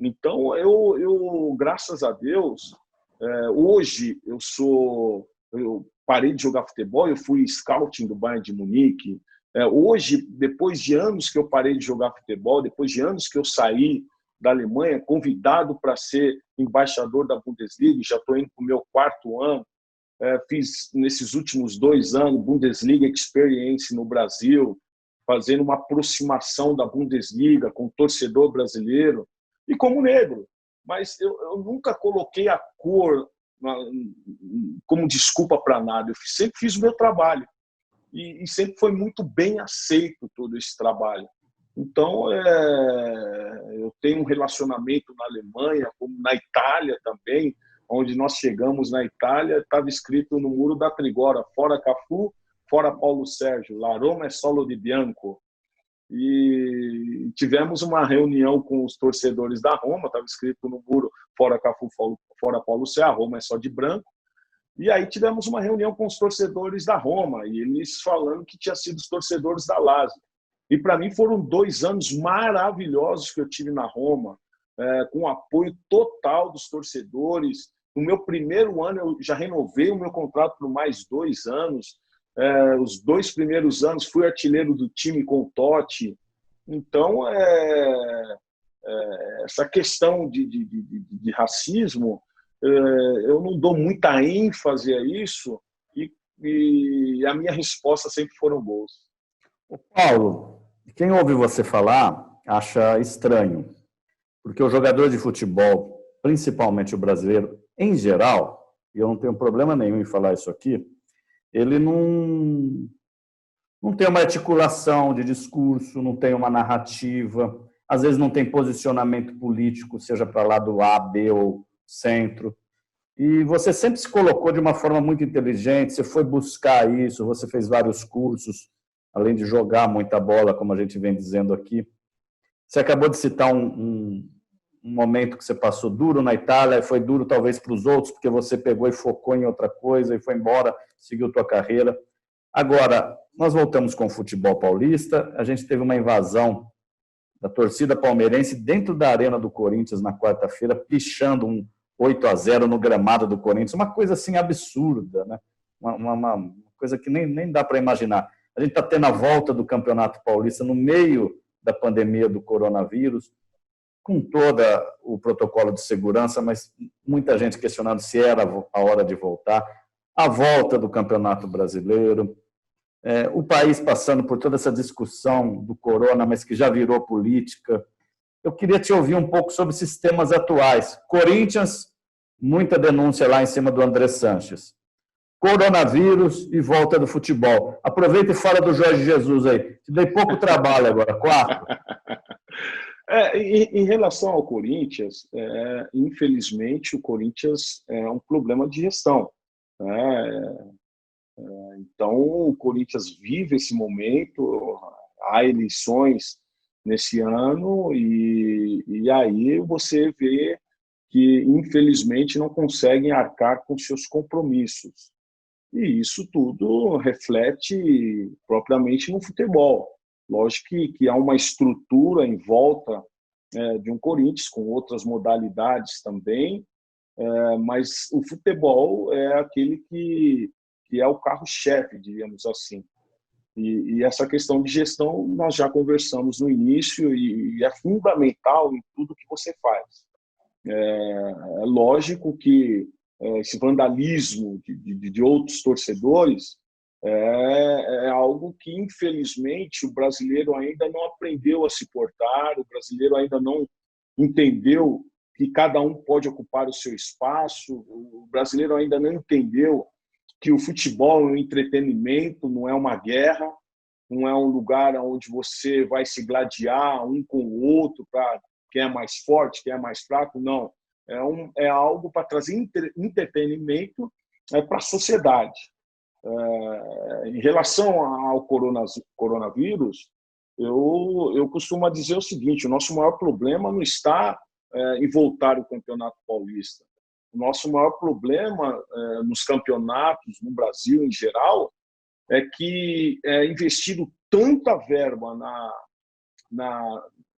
Então, eu graças a Deus, hoje eu parei de jogar futebol, eu fui scouting do Bayern de Munique. Hoje, depois de anos que eu parei de jogar futebol, depois de anos que eu saí da Alemanha, convidado para ser embaixador da Bundesliga, já estou indo para o meu 4º ano, fiz nesses últimos 2 anos Bundesliga Experience no Brasil, fazendo uma aproximação da Bundesliga com o torcedor brasileiro e como negro. Mas eu nunca coloquei a cor como desculpa para nada. Eu sempre fiz o meu trabalho e sempre foi muito bem aceito todo esse trabalho. Então, eu tenho um relacionamento na Alemanha, como na Itália também, onde nós chegamos na Itália, estava escrito no muro da Trigora: fora Cafu, fora Paulo Sérgio, La Roma é solo di bianco. E tivemos uma reunião com os torcedores da Roma, estava escrito no muro: fora Cafu, fora Paulo Sérgio, a Roma é só de branco. E aí tivemos uma reunião com os torcedores da Roma, e eles falando que tinha sido os torcedores da Lazio. E para mim foram 2 anos maravilhosos que eu tive na Roma, com o apoio total dos torcedores. No meu primeiro ano eu já renovei o meu contrato por mais 2 anos. Os 2 primeiros anos fui artilheiro do time com o Totti. Então, essa questão de racismo, eu não dou muita ênfase a isso, e a minha resposta sempre foram gols. Paulo, quem ouve você falar acha estranho, porque o jogador de futebol, principalmente o brasileiro, em geral, e eu não tenho problema nenhum em falar isso aqui, ele não tem uma articulação de discurso, não tem uma narrativa, às vezes não tem posicionamento político, seja para lá do A, B ou centro. E você sempre se colocou de uma forma muito inteligente, você foi buscar isso, você fez vários cursos, além de jogar muita bola, como a gente vem dizendo aqui. Você acabou de citar um momento que você passou duro na Itália, foi duro talvez para os outros, porque você pegou e focou em outra coisa e foi embora, seguiu tua carreira. Agora, nós voltamos com o futebol paulista, a gente teve uma invasão da torcida palmeirense dentro da arena do Corinthians na quarta-feira, pichando um 8-0 no gramado do Corinthians, uma coisa assim absurda, né? Uma coisa que nem dá para imaginar. A gente está tendo a volta do Campeonato Paulista no meio da pandemia do coronavírus, com todo o protocolo de segurança, mas muita gente questionando se era a hora de voltar. A volta do Campeonato Brasileiro, o país passando por toda essa discussão do corona, mas que já virou política. eu queria te ouvir um pouco sobre sistemas atuais. Corinthians, muita denúncia lá em cima do André Sanches. Coronavírus e volta do futebol. Aproveita e fala do Jorge Jesus aí. Te dei pouco trabalho agora, 4. Em relação ao Corinthians, infelizmente o Corinthians é um problema de gestão, né? Então o Corinthians vive esse momento, há eleições nesse ano e aí você vê que infelizmente não conseguem arcar com seus compromissos. E isso tudo reflete propriamente no futebol. Lógico que há uma estrutura em volta de um Corinthians, com outras modalidades também, mas o futebol é aquele que é o carro-chefe, diríamos assim. E essa questão de gestão nós já conversamos no início e é fundamental em tudo que você faz. É lógico que esse vandalismo de outros torcedores é algo que, infelizmente, o brasileiro ainda não aprendeu a se portar, o brasileiro ainda não entendeu que cada um pode ocupar o seu espaço, o brasileiro ainda não entendeu que o futebol é um entretenimento, não é uma guerra, não é um lugar onde você vai se gladiar um com o outro para quem é mais forte, quem é mais fraco, não. É algo para trazer entretenimento para a sociedade. Em relação ao coronavírus, eu costumo dizer o seguinte: o nosso maior problema não está em voltar ao Campeonato Paulista. O nosso maior problema nos campeonatos, no Brasil em geral, é que é investido tanta verba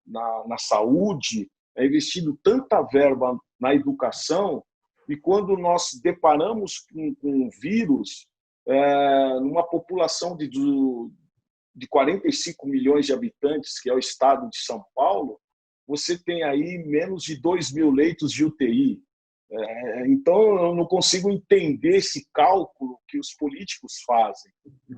na saúde, é investido tanta verba na educação, e quando nós deparamos com um vírus, numa população de 45 milhões de habitantes, que é o estado de São Paulo, você tem aí menos de 2.000 leitos de UTI. Então, eu não consigo entender esse cálculo que os políticos fazem.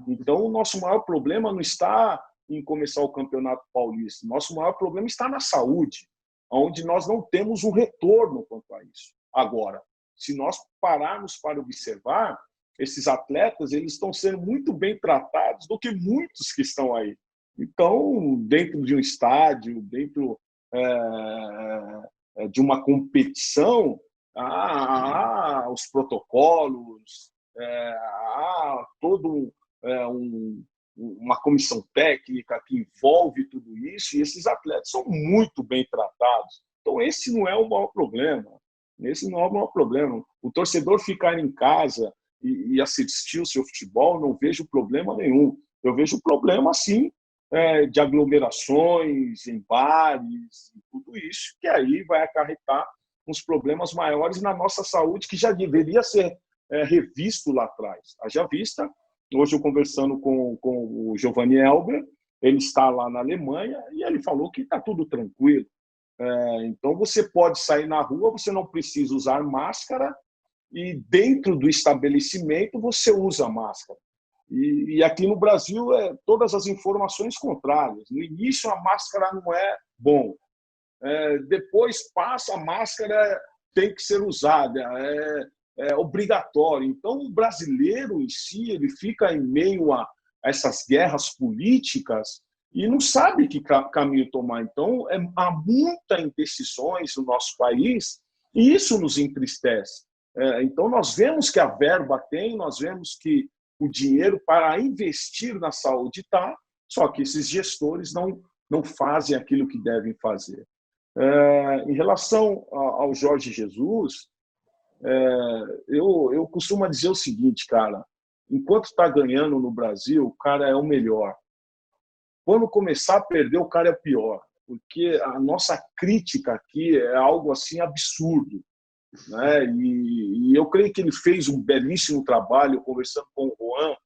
Então, o nosso maior problema não está em começar o Campeonato Paulista. O nosso maior problema está na saúde, onde nós não temos um retorno quanto a isso. Agora, se nós pararmos para observar, esses atletas eles estão sendo muito bem tratados do que muitos que estão aí. Então, dentro de um estádio, dentro de uma competição, há os protocolos, há todo uma comissão técnica que envolve tudo isso, e esses atletas são muito bem tratados. Então, esse não é o maior problema. Esse não é o maior problema. O torcedor ficar em casa e assistir o seu futebol, não vejo problema nenhum. Eu vejo problema, sim, de aglomerações em bares e tudo isso, que aí vai acarretar uns problemas maiores na nossa saúde, que já deveria ser revisto lá atrás. Haja vista, hoje eu conversando com o Giovanni Elber, ele está lá na Alemanha e ele falou que está tudo tranquilo. Então você pode sair na rua, você não precisa usar máscara e dentro do estabelecimento você usa máscara. E aqui no Brasil todas as informações contrárias. No início a máscara não é bom. Depois passa, a máscara tem que ser usada, é obrigatório. Então, o brasileiro em si ele fica em meio a essas guerras políticas e não sabe que caminho tomar. Então, há muitas indecisões no nosso país e isso nos entristece. Então, nós vemos que a verba tem, nós vemos que o dinheiro para investir na saúde está, só que esses gestores não fazem aquilo que devem fazer. Em relação ao Jorge Jesus, eu costumo dizer o seguinte, cara: enquanto está ganhando no Brasil, o cara é o melhor. Quando começar a perder, o cara é o pior, porque a nossa crítica aqui é algo assim absurdo, né? E eu creio que ele fez um belíssimo trabalho. Conversando com o Juan,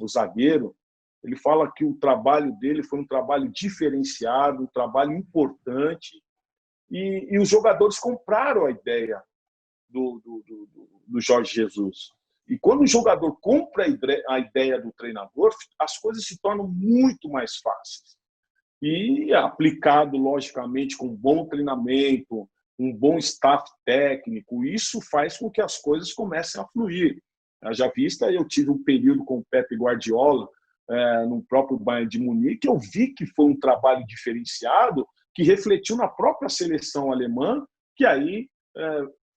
o zagueiro, ele fala que o trabalho dele foi um trabalho diferenciado, um trabalho importante. E os jogadores compraram a ideia do Jorge Jesus. E quando o jogador compra a ideia do treinador, as coisas se tornam muito mais fáceis. e aplicado, logicamente, com bom treinamento, um bom staff técnico, isso faz com que as coisas comecem a fluir. Já vista, eu tive um período com o Pep Guardiola, no próprio Bayern de Munique, eu vi que foi um trabalho diferenciado, que refletiu na própria seleção alemã, que aí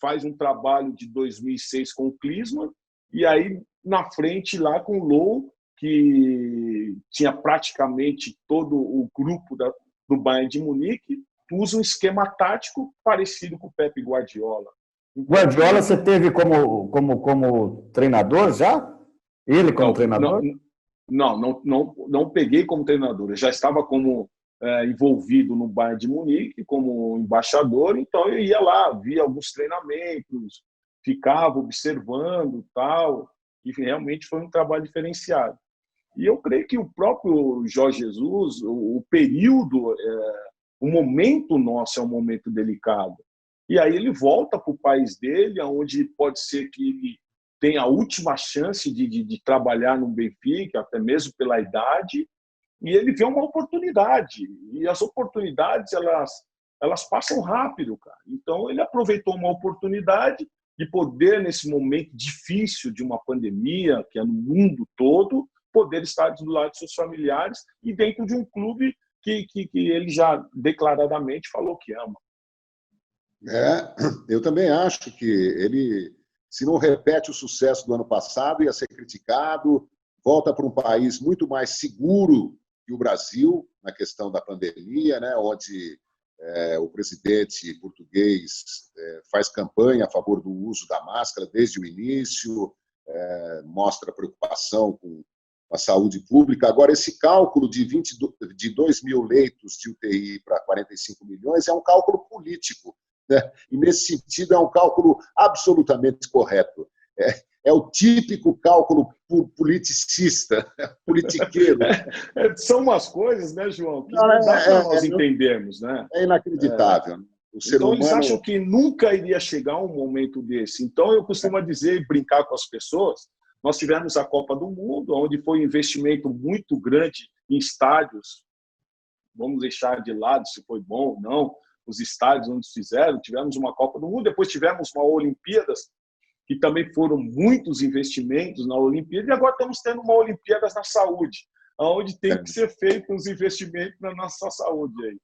faz um trabalho de 2006 com o Klinsmann, e aí na frente lá com o Löw, que tinha praticamente todo o grupo do Bayern de Munique, usa um esquema tático parecido com o Pep Guardiola. Guardiola você teve como treinador já? Ele como treinador? Não peguei como treinador. Eu já estava como envolvido no Bayern de Munique, como embaixador, então eu ia lá, via alguns treinamentos, ficava observando tal, e realmente foi um trabalho diferenciado. E eu creio que o próprio Jorge Jesus, o período, o momento nosso é um momento delicado. E aí ele volta para o país dele, onde pode ser que ele tenha a última chance de trabalhar no Benfica, até mesmo pela idade, e ele vê uma oportunidade. E as oportunidades, elas passam rápido, cara. Então ele aproveitou uma oportunidade de poder, nesse momento difícil de uma pandemia, que é no mundo todo, poder estar do lado de seus familiares e dentro de um clube que ele já declaradamente falou que ama. Eu também acho que ele, se não repete o sucesso do ano passado, ia ser criticado, volta para um país muito mais seguro que o Brasil, na questão da pandemia, né, onde o presidente português faz campanha a favor do uso da máscara desde o início, mostra preocupação com a saúde pública. Agora, esse cálculo de 2 mil leitos de UTI para 45 milhões é um cálculo político, né? E, nesse sentido, é um cálculo absolutamente correto. É o típico cálculo politicista, politiqueiro. São umas coisas, né, João, que não dá para nós entendermos. Né? É inacreditável. Então, eles acham que nunca iria chegar um momento desse. Então, eu costumo dizer e brincar com as pessoas, nós tivemos a Copa do Mundo, onde foi um investimento muito grande em estádios. Vamos deixar de lado se foi bom ou não, os estádios onde fizeram. Tivemos uma Copa do Mundo, depois tivemos uma Olimpíadas, que também foram muitos investimentos na Olimpíada, e agora estamos tendo uma Olimpíadas na saúde, onde tem que ser feito os investimentos na nossa saúde. Aí.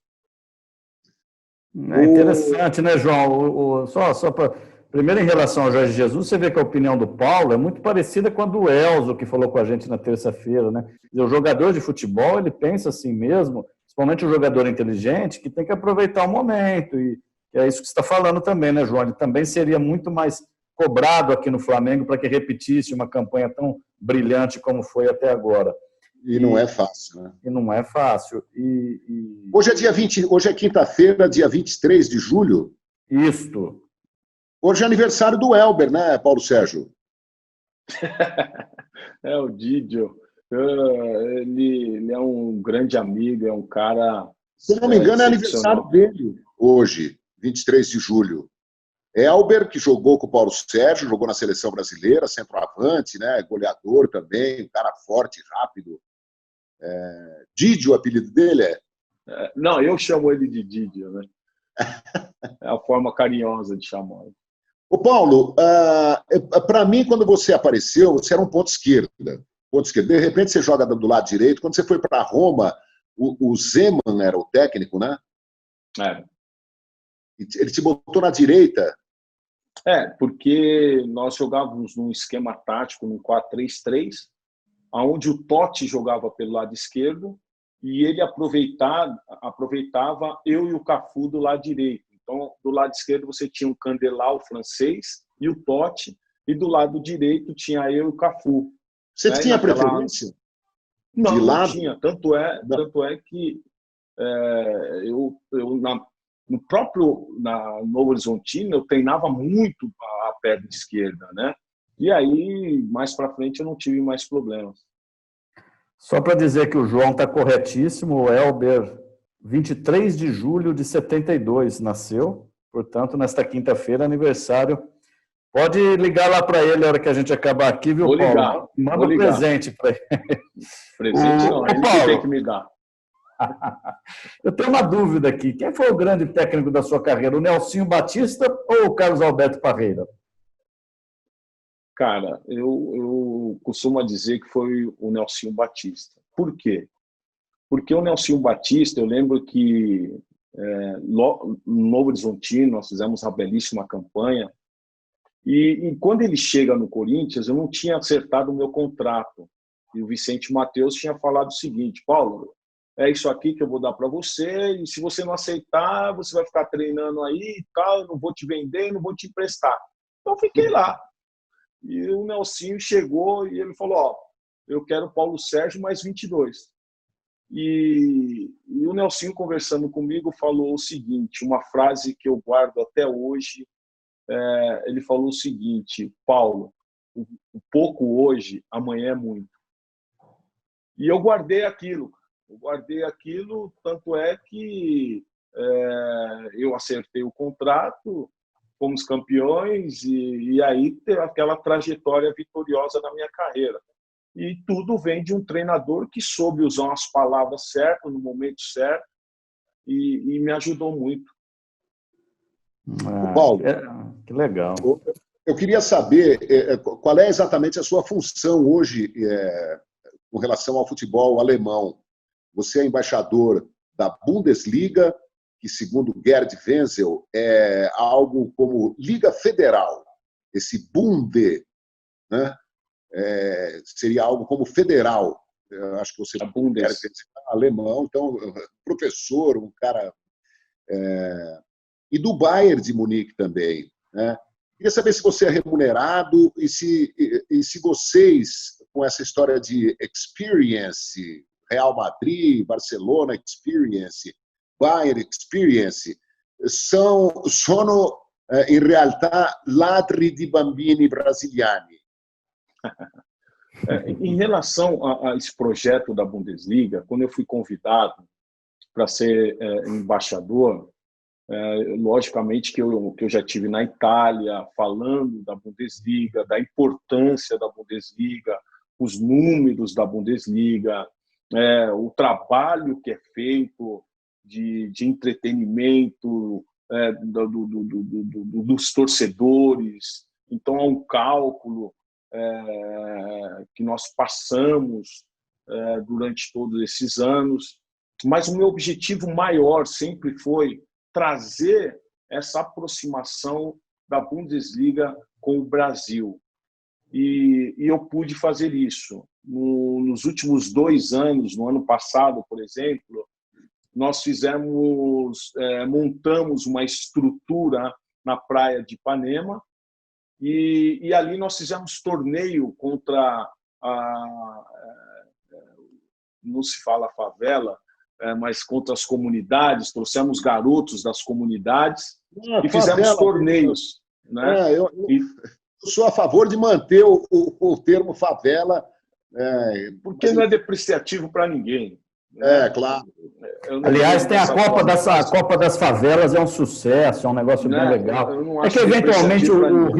É interessante, né, João? Só para... Primeiro, em relação ao Jorge Jesus, você vê que a opinião do Paulo é muito parecida com a do Elzo, que falou com a gente na terça-feira, né? O jogador de futebol, ele pensa assim mesmo, principalmente o jogador inteligente, que tem que aproveitar o momento, e é isso que você está falando também, né, João? Ele também seria muito mais cobrado aqui no Flamengo para que repetisse uma campanha tão brilhante como foi até agora. E não é fácil, né? E não é fácil. Hoje é dia 20, hoje é quinta-feira, dia 23 de julho. Isto. Hoje é aniversário do Elber, né, Paulo Sérgio? O Didio. Ele é um grande amigo, é um cara... Se não me engano, é aniversário dele hoje, 23 de julho. Elber, que jogou com o Paulo Sérgio, jogou na seleção brasileira, centroavante, né, goleador também, um cara forte, rápido. Didio, o apelido dele Não, eu chamo ele de Didio, né? É a forma carinhosa de chamá-lo. Ô Paulo, para mim, quando você apareceu, você era um ponto esquerda. De repente, você joga do lado direito. Quando você foi para Roma, o Zeman era o técnico, né? Ele te botou na direita. Porque nós jogávamos num esquema tático, num 4-3-3, onde o Totti jogava pelo lado esquerdo e ele aproveitava eu e o Cafu do lado direito. Então, do lado esquerdo você tinha o Candelá, o francês, e o Totti, e do lado direito tinha eu e o Cafu. Você tinha preferência? Não tinha. Tanto é que na Novo Horizontino eu treinava muito a perna esquerda, né? E aí, mais para frente, eu não tive mais problemas. Só para dizer que o João está corretíssimo, o Elber, 23 de julho de 72, nasceu. Portanto, nesta quinta-feira, aniversário. Pode ligar lá para ele na hora que a gente acabar aqui, viu, Paulo? Manda um presente para ele. Presente não, ele que tem que me dar. Eu tenho uma dúvida aqui. Quem foi o grande técnico da sua carreira? O Nelsinho Batista ou o Carlos Alberto Parreira? Cara, eu costumo dizer que foi o Nelsinho Batista. Por quê? Porque o Nelsinho Batista, eu lembro que no Novo Horizontino nós fizemos uma belíssima campanha e quando ele chega no Corinthians, eu não tinha acertado o meu contrato. E o Vicente Mateus tinha falado o seguinte: Paulo, é isso aqui que eu vou dar para você e se você não aceitar, você vai ficar treinando aí e tal, eu não vou te vender, não vou te emprestar. Então eu fiquei lá. E o Nelsinho chegou e ele falou: ó, eu quero o Paulo Sérgio mais 22. E o Nelsinho, conversando comigo, falou o seguinte, uma frase que eu guardo até hoje. Ele falou o seguinte: Paulo, o pouco hoje, amanhã é muito. E eu guardei aquilo. Tanto é que eu acertei o contrato, fomos campeões e aí teve aquela trajetória vitoriosa na minha carreira. E tudo vem de um treinador que soube usar as palavras certas, no momento certo, e me ajudou muito. Paulo, que legal. Eu queria saber qual é exatamente a sua função hoje com relação ao futebol alemão. Você é embaixador da Bundesliga, que, segundo Gerd Wenzel, é algo como Liga Federal. Esse Bunde, né? Seria algo como federal. Eu acho que você é alemão, então, professor, um cara... E do Bayern de Munique também, né? Queria saber se você é remunerado e se vocês, com essa história de experience, Real Madrid, Barcelona experience, Bayern experience, sono in realtà ladri di bambini brasiliani. Em relação a esse projeto da Bundesliga, quando eu fui convidado para ser embaixador, logicamente que eu já tive na Itália falando da Bundesliga, da importância da Bundesliga, os números da Bundesliga, o trabalho que é feito de entretenimento dos torcedores. Então, há um cálculo que nós passamos durante todos esses anos. Mas o meu objetivo maior sempre foi trazer essa aproximação da Bundesliga com o Brasil. E eu pude fazer isso. Nos últimos 2 anos, no ano passado, por exemplo, nós montamos uma estrutura na praia de Ipanema e ali nós fizemos torneio contra não se fala favela, mas contra as comunidades, trouxemos garotos das comunidades e fizemos favela, torneios. Né? Eu sou a favor de manter o termo favela. Porque não é depreciativo para ninguém. Claro. Aliás, tem a Copa das Favelas, é um sucesso, é um negócio bem legal. É que, eventualmente, o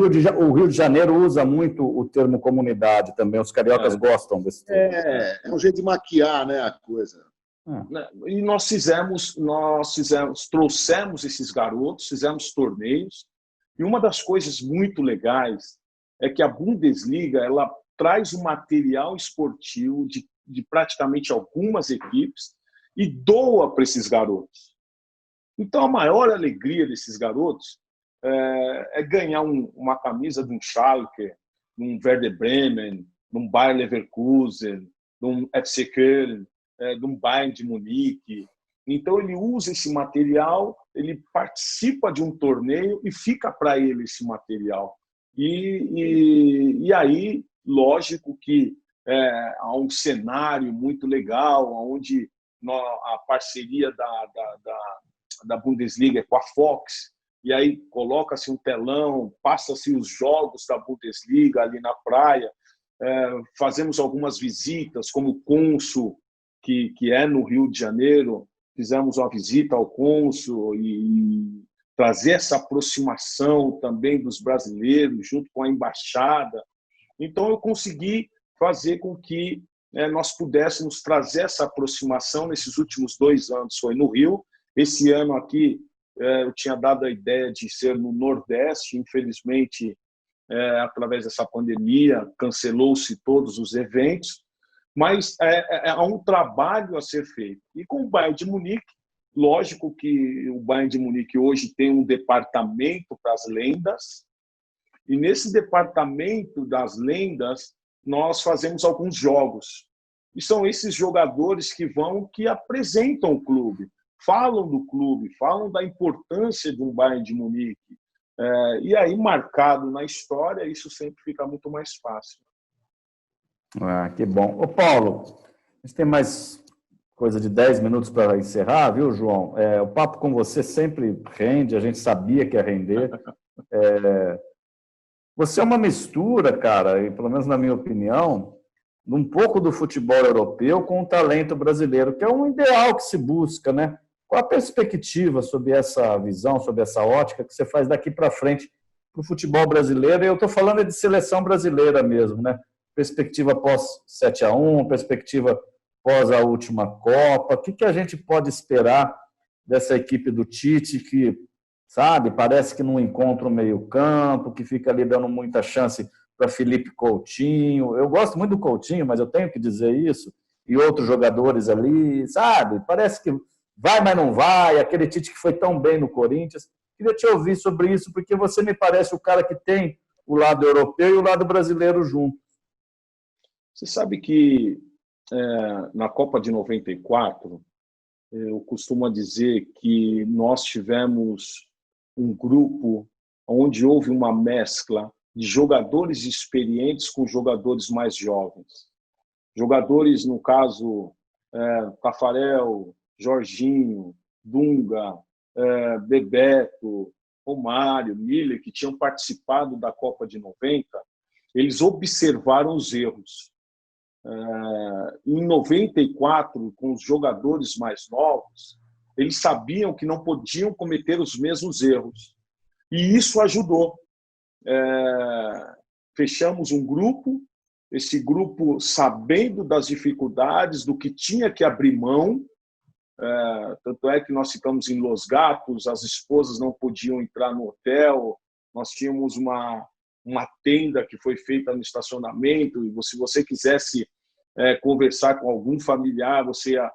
Rio de Janeiro usa muito o termo comunidade também, os cariocas gostam desse termo. É um jeito de maquiar, né, a coisa. E trouxemos esses garotos, fizemos torneios, e uma das coisas muito legais é que a Bundesliga ela traz um material esportivo de praticamente algumas equipes e doa para esses garotos. Então, a maior alegria desses garotos é ganhar uma camisa de um Schalke, de um Werder Bremen, de um Bayer Leverkusen, de um FC Köln, de um Bayern de Munique. Então, ele usa esse material, ele participa de um torneio e fica para ele esse material. E aí, lógico que há um cenário muito legal, onde a parceria da Bundesliga é com a Fox, e aí coloca-se um telão, passa-se os jogos da Bundesliga ali na praia, fazemos algumas visitas, como o cônsul, que é no Rio de Janeiro, fizemos uma visita ao cônsul e trazer essa aproximação também dos brasileiros junto com a embaixada. Então, eu consegui fazer com que nós pudéssemos trazer essa aproximação nesses últimos 2 anos. Foi no Rio. Esse ano aqui eu tinha dado a ideia de ser no Nordeste. Infelizmente, através dessa pandemia, cancelou-se todos os eventos. Mas há um trabalho a ser feito. E com o Bayern de Munique, lógico que o Bayern de Munique hoje tem um departamento para as lendas, e nesse departamento das lendas nós fazemos alguns jogos. E são esses jogadores que apresentam o clube, falam do clube, falam da importância de um Bayern de Munique. E aí, marcado na história, isso sempre fica muito mais fácil. Que bom. Ô, Paulo, a gente tem mais coisa de 10 minutos para encerrar, viu, João? O papo com você sempre rende, a gente sabia que ia render. Você é uma mistura, cara, e pelo menos na minha opinião, de um pouco do futebol europeu com o talento brasileiro, que é um ideal que se busca, né? Qual a perspectiva sobre essa visão, sobre essa ótica que você faz daqui para frente para o futebol brasileiro? E eu estou falando de seleção brasileira mesmo, né? Perspectiva pós 7-1, perspectiva pós a última Copa. O que a gente pode esperar dessa equipe do Tite que, sabe, parece que não encontra o meio-campo, que fica ali dando muita chance para Felipe Coutinho. Eu gosto muito do Coutinho, mas eu tenho que dizer isso. E outros jogadores ali, sabe? Parece que vai, mas não vai. Aquele Tite que foi tão bem no Corinthians. Queria te ouvir sobre isso, porque você me parece o cara que tem o lado europeu e o lado brasileiro junto. Você sabe que na Copa de 94, eu costumo dizer que nós tivemos um grupo onde houve uma mescla de jogadores experientes com jogadores mais jovens. Jogadores, no caso, Tafarel, Jorginho, Dunga, Bebeto, Romário, Miller, que tinham participado da Copa de 90, eles observaram os erros. Em 94, com os jogadores mais novos, eles sabiam que não podiam cometer os mesmos erros. E isso ajudou. Fechamos um grupo, esse grupo sabendo das dificuldades, do que tinha que abrir mão. Tanto é que nós ficamos em Los Gatos, as esposas não podiam entrar no hotel, nós tínhamos uma tenda que foi feita no estacionamento, e se você quisesse conversar com algum familiar, você ia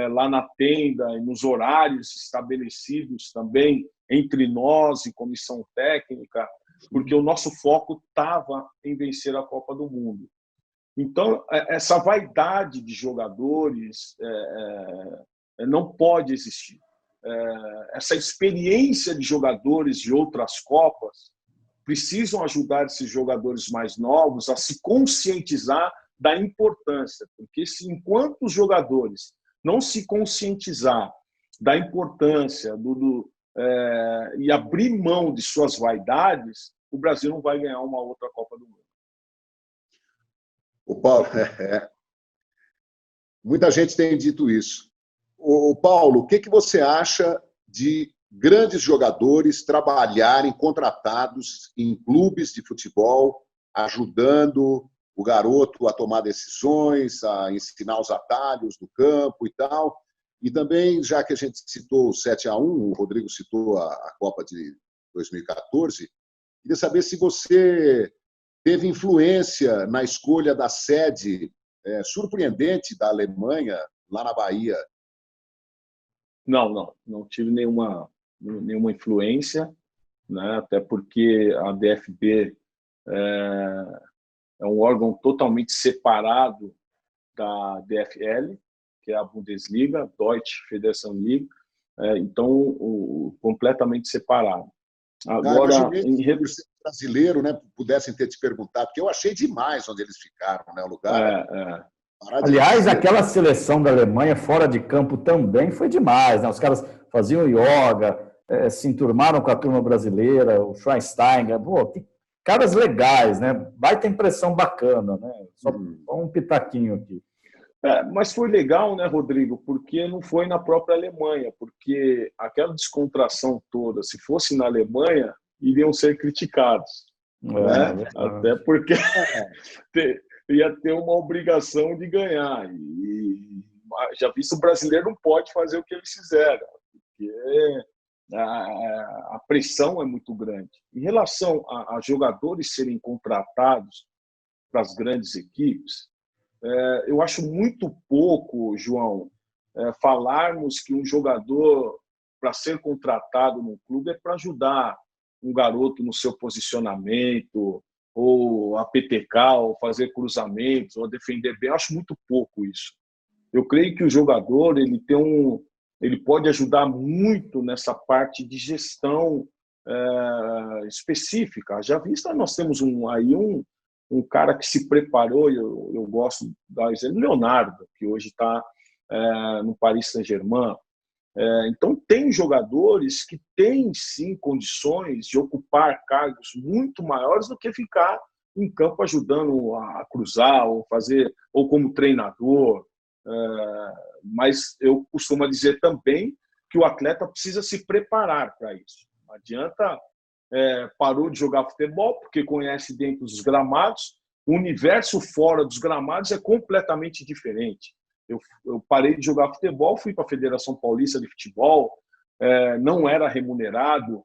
lá na tenda, e nos horários estabelecidos também entre nós e comissão técnica, porque o nosso foco estava em vencer a Copa do Mundo. Então, essa vaidade de jogadores não pode existir. Essa experiência de jogadores de outras Copas precisam ajudar esses jogadores mais novos a se conscientizar da importância, porque enquanto os jogadores não se conscientizar da importância e abrir mão de suas vaidades, o Brasil não vai ganhar uma outra Copa do Mundo. O Paulo, muita gente tem dito isso. O Paulo, o que você acha de grandes jogadores trabalharem contratados em clubes de futebol, ajudando o garoto a tomar decisões, a ensinar os atalhos do campo e tal? E também, já que a gente citou o 7-1, o Rodrigo citou a Copa de 2014, queria saber se você teve influência na escolha da sede surpreendente da Alemanha, lá na Bahia. Não tive nenhuma influência, né? Até porque a DFB é um órgão totalmente separado da DFL, que é a Bundesliga, Deutsche Federation League, então completamente separado. Agora, por ser brasileiro, né, pudessem ter te perguntado, porque eu achei demais onde eles ficaram, né, o lugar. Aliás, aquela seleção da Alemanha fora de campo também foi demais, né? Os caras faziam yoga, se enturmaram com a turma brasileira, o Schweinsteiger, que caras legais, né? Baita impressão bacana, né? Só um pitaquinho aqui. Mas foi legal, né, Rodrigo? Porque não foi na própria Alemanha, porque aquela descontração toda, se fosse na Alemanha, iriam ser criticados. Né? Até porque ia ter uma obrigação de ganhar. E já visto, o brasileiro não pode fazer o que eles fizeram, porque a pressão é muito grande. Em relação a jogadores serem contratados para as grandes equipes, eu acho muito pouco, João, falarmos que um jogador, para ser contratado num clube, é para ajudar um garoto no seu posicionamento, ou a PTK, ou fazer cruzamentos, ou defender bem. Eu acho muito pouco isso. Eu creio que o jogador ele pode ajudar muito nessa parte de gestão específica. Já vista, nós temos um cara que se preparou, eu gosto de dar exemplo, Leonardo, que hoje está no Paris Saint-Germain. Então, tem jogadores que têm, sim, condições de ocupar cargos muito maiores do que ficar em campo ajudando a cruzar ou como treinador. Mas eu costumo dizer também que o atleta precisa se preparar para isso. Não adianta parou de jogar futebol porque conhece dentro dos gramados. O universo fora dos gramados é completamente diferente. Eu parei de jogar futebol, fui para a Federação Paulista de Futebol, não era remunerado,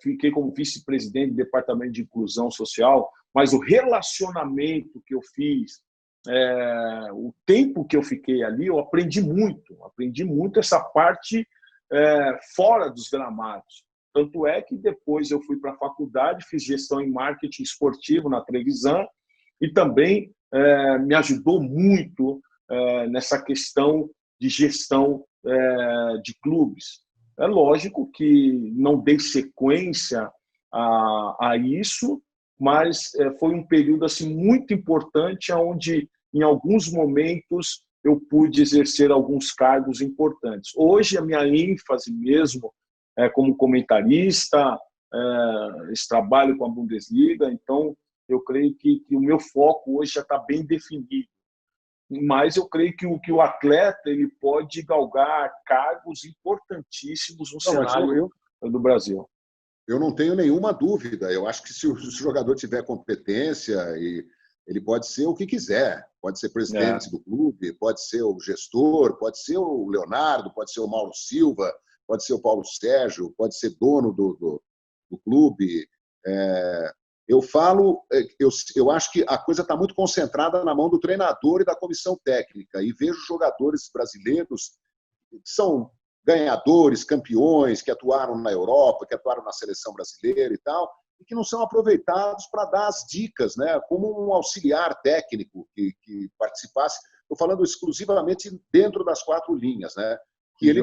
fiquei como vice-presidente do Departamento de Inclusão Social, mas o relacionamento que eu fiz, o tempo que eu fiquei ali, eu aprendi muito essa parte fora dos gramados. Tanto é que depois eu fui para a faculdade, fiz gestão em marketing esportivo na Trevisan e também me ajudou muito nessa questão de gestão de clubes. É lógico que não dei sequência a isso, mas foi um período assim, muito importante, onde, em alguns momentos, eu pude exercer alguns cargos importantes. Hoje, a minha ênfase mesmo é como comentarista, esse trabalho com a Bundesliga, então eu creio que o meu foco hoje já está bem definido. Mas eu creio que o atleta ele pode galgar cargos importantíssimos no cenário do Brasil. Eu não tenho nenhuma dúvida. Eu acho que se o jogador tiver competência, ele pode ser o que quiser. Pode ser presidente do clube, pode ser o gestor, pode ser o Leonardo, pode ser o Mauro Silva, pode ser o Paulo Sérgio, pode ser dono do clube. Eu acho que a coisa está muito concentrada na mão do treinador e da comissão técnica. E vejo jogadores brasileiros que são ganhadores, campeões, que atuaram na Europa, que atuaram na seleção brasileira e tal, e que não são aproveitados para dar as dicas, né? Como um auxiliar técnico que participasse. Estou falando exclusivamente dentro das 4 linhas, né? Que ele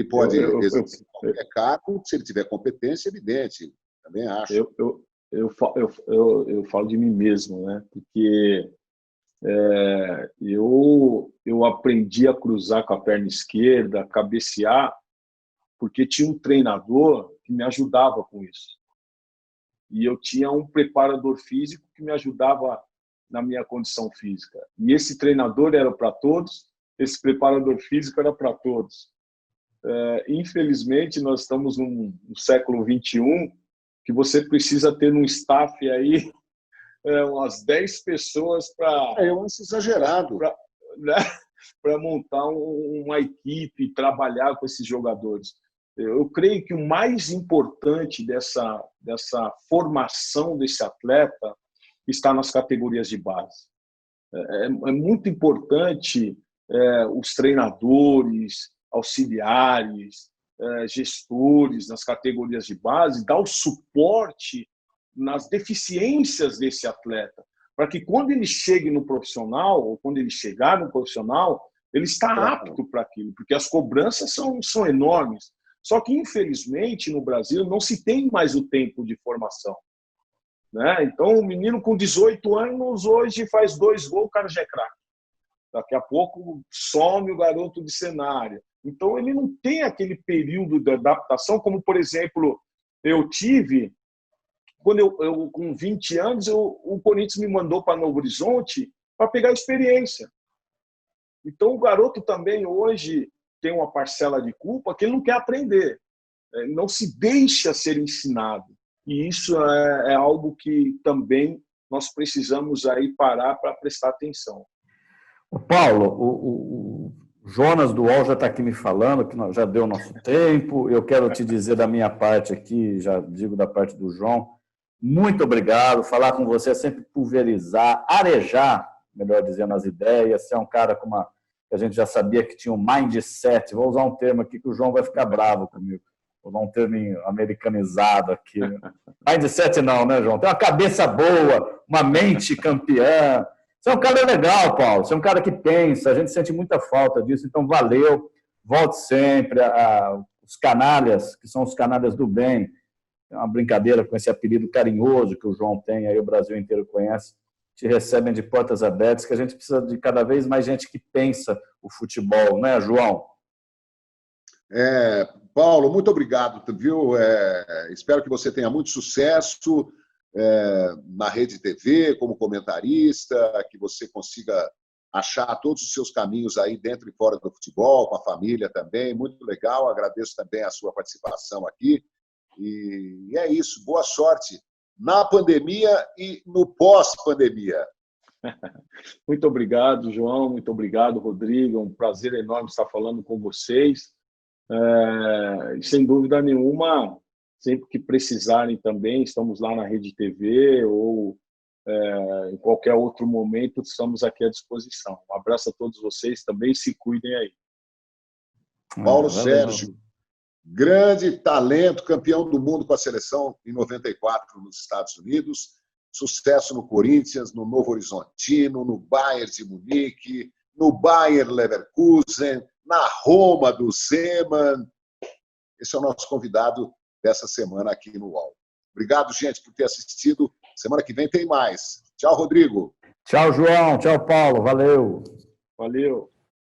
pode exercer qualquer cargo, se ele tiver competência, evidente. Também acho. Eu falo de mim mesmo, né? Porque eu aprendi a cruzar com a perna esquerda, cabecear, porque tinha um treinador que me ajudava com isso. E eu tinha um preparador físico que me ajudava na minha condição física. E esse treinador era para todos, esse preparador físico era para todos. Infelizmente, nós estamos no século XXI, que você precisa ter um staff aí umas 10 pessoas para... Eu acho exagerado. Para montar uma equipe e trabalhar com esses jogadores. Eu creio que o mais importante dessa formação desse atleta está nas categorias de base. É muito importante os treinadores, auxiliares, gestores nas categorias de base dar o suporte nas deficiências desse atleta, para que quando ele chegue no profissional, ou quando ele chegar no profissional, ele está apto para aquilo, porque as cobranças são enormes. Só que, infelizmente, no Brasil, não se tem mais o tempo de formação, né? Então, o menino com 18 anos, hoje faz 2 gols, o cara já é craque. Daqui a pouco some o garoto de cenário. Então, ele não tem aquele período de adaptação, como, por exemplo, eu tive... Quando eu com 20 anos, o Corinthians me mandou para Novo Horizonte para pegar experiência. Então, o garoto também hoje tem uma parcela de culpa que ele não quer aprender. Não se deixa ser ensinado. E isso é algo que também nós precisamos aí parar para prestar atenção. Paulo, o Jonas do UOL já está aqui me falando que já deu o nosso tempo. Eu quero te dizer da minha parte aqui, já digo da parte do João, muito obrigado. Falar com você é sempre pulverizar, arejar, melhor dizendo, as ideias. Você é um cara com uma... que a gente já sabia que tinha um mindset. Vou usar um termo aqui que o João vai ficar bravo comigo. Vou usar um termo americanizado aqui. Mindset não, né, João? Tem uma cabeça boa, uma mente campeã. Você é um cara legal, Paulo. Você é um cara que pensa. A gente sente muita falta disso. Então, valeu. Volte sempre. Os canalhas, que são os canalhas do bem. É uma brincadeira com esse apelido carinhoso que o João tem, aí o Brasil inteiro conhece. Te recebem de portas abertas, que a gente precisa de cada vez mais gente que pensa o futebol, né, João? Paulo, muito obrigado, viu? Espero que você tenha muito sucesso na Rede TV, como comentarista, que você consiga achar todos os seus caminhos aí dentro e fora do futebol, com a família também. Muito legal, agradeço também a sua participação aqui. E é isso, boa sorte na pandemia e no pós-pandemia. Muito obrigado, João, muito obrigado, Rodrigo. É um prazer enorme estar falando com vocês. Sem dúvida nenhuma, sempre que precisarem também, estamos lá na Rede TV ou em qualquer outro momento, estamos aqui à disposição. Um abraço a todos vocês também, se cuidem aí. Paulo Sérgio, grande talento, campeão do mundo com a seleção em 94 nos Estados Unidos, sucesso no Corinthians, no Novo Horizontino, no Bayern de Munique, no Bayer Leverkusen, na Roma do Zeman. Esse é o nosso convidado dessa semana aqui no UOL. Obrigado, gente, por ter assistido. Semana que vem tem mais. Tchau, Rodrigo. Tchau, João. Tchau, Paulo. Valeu. Valeu.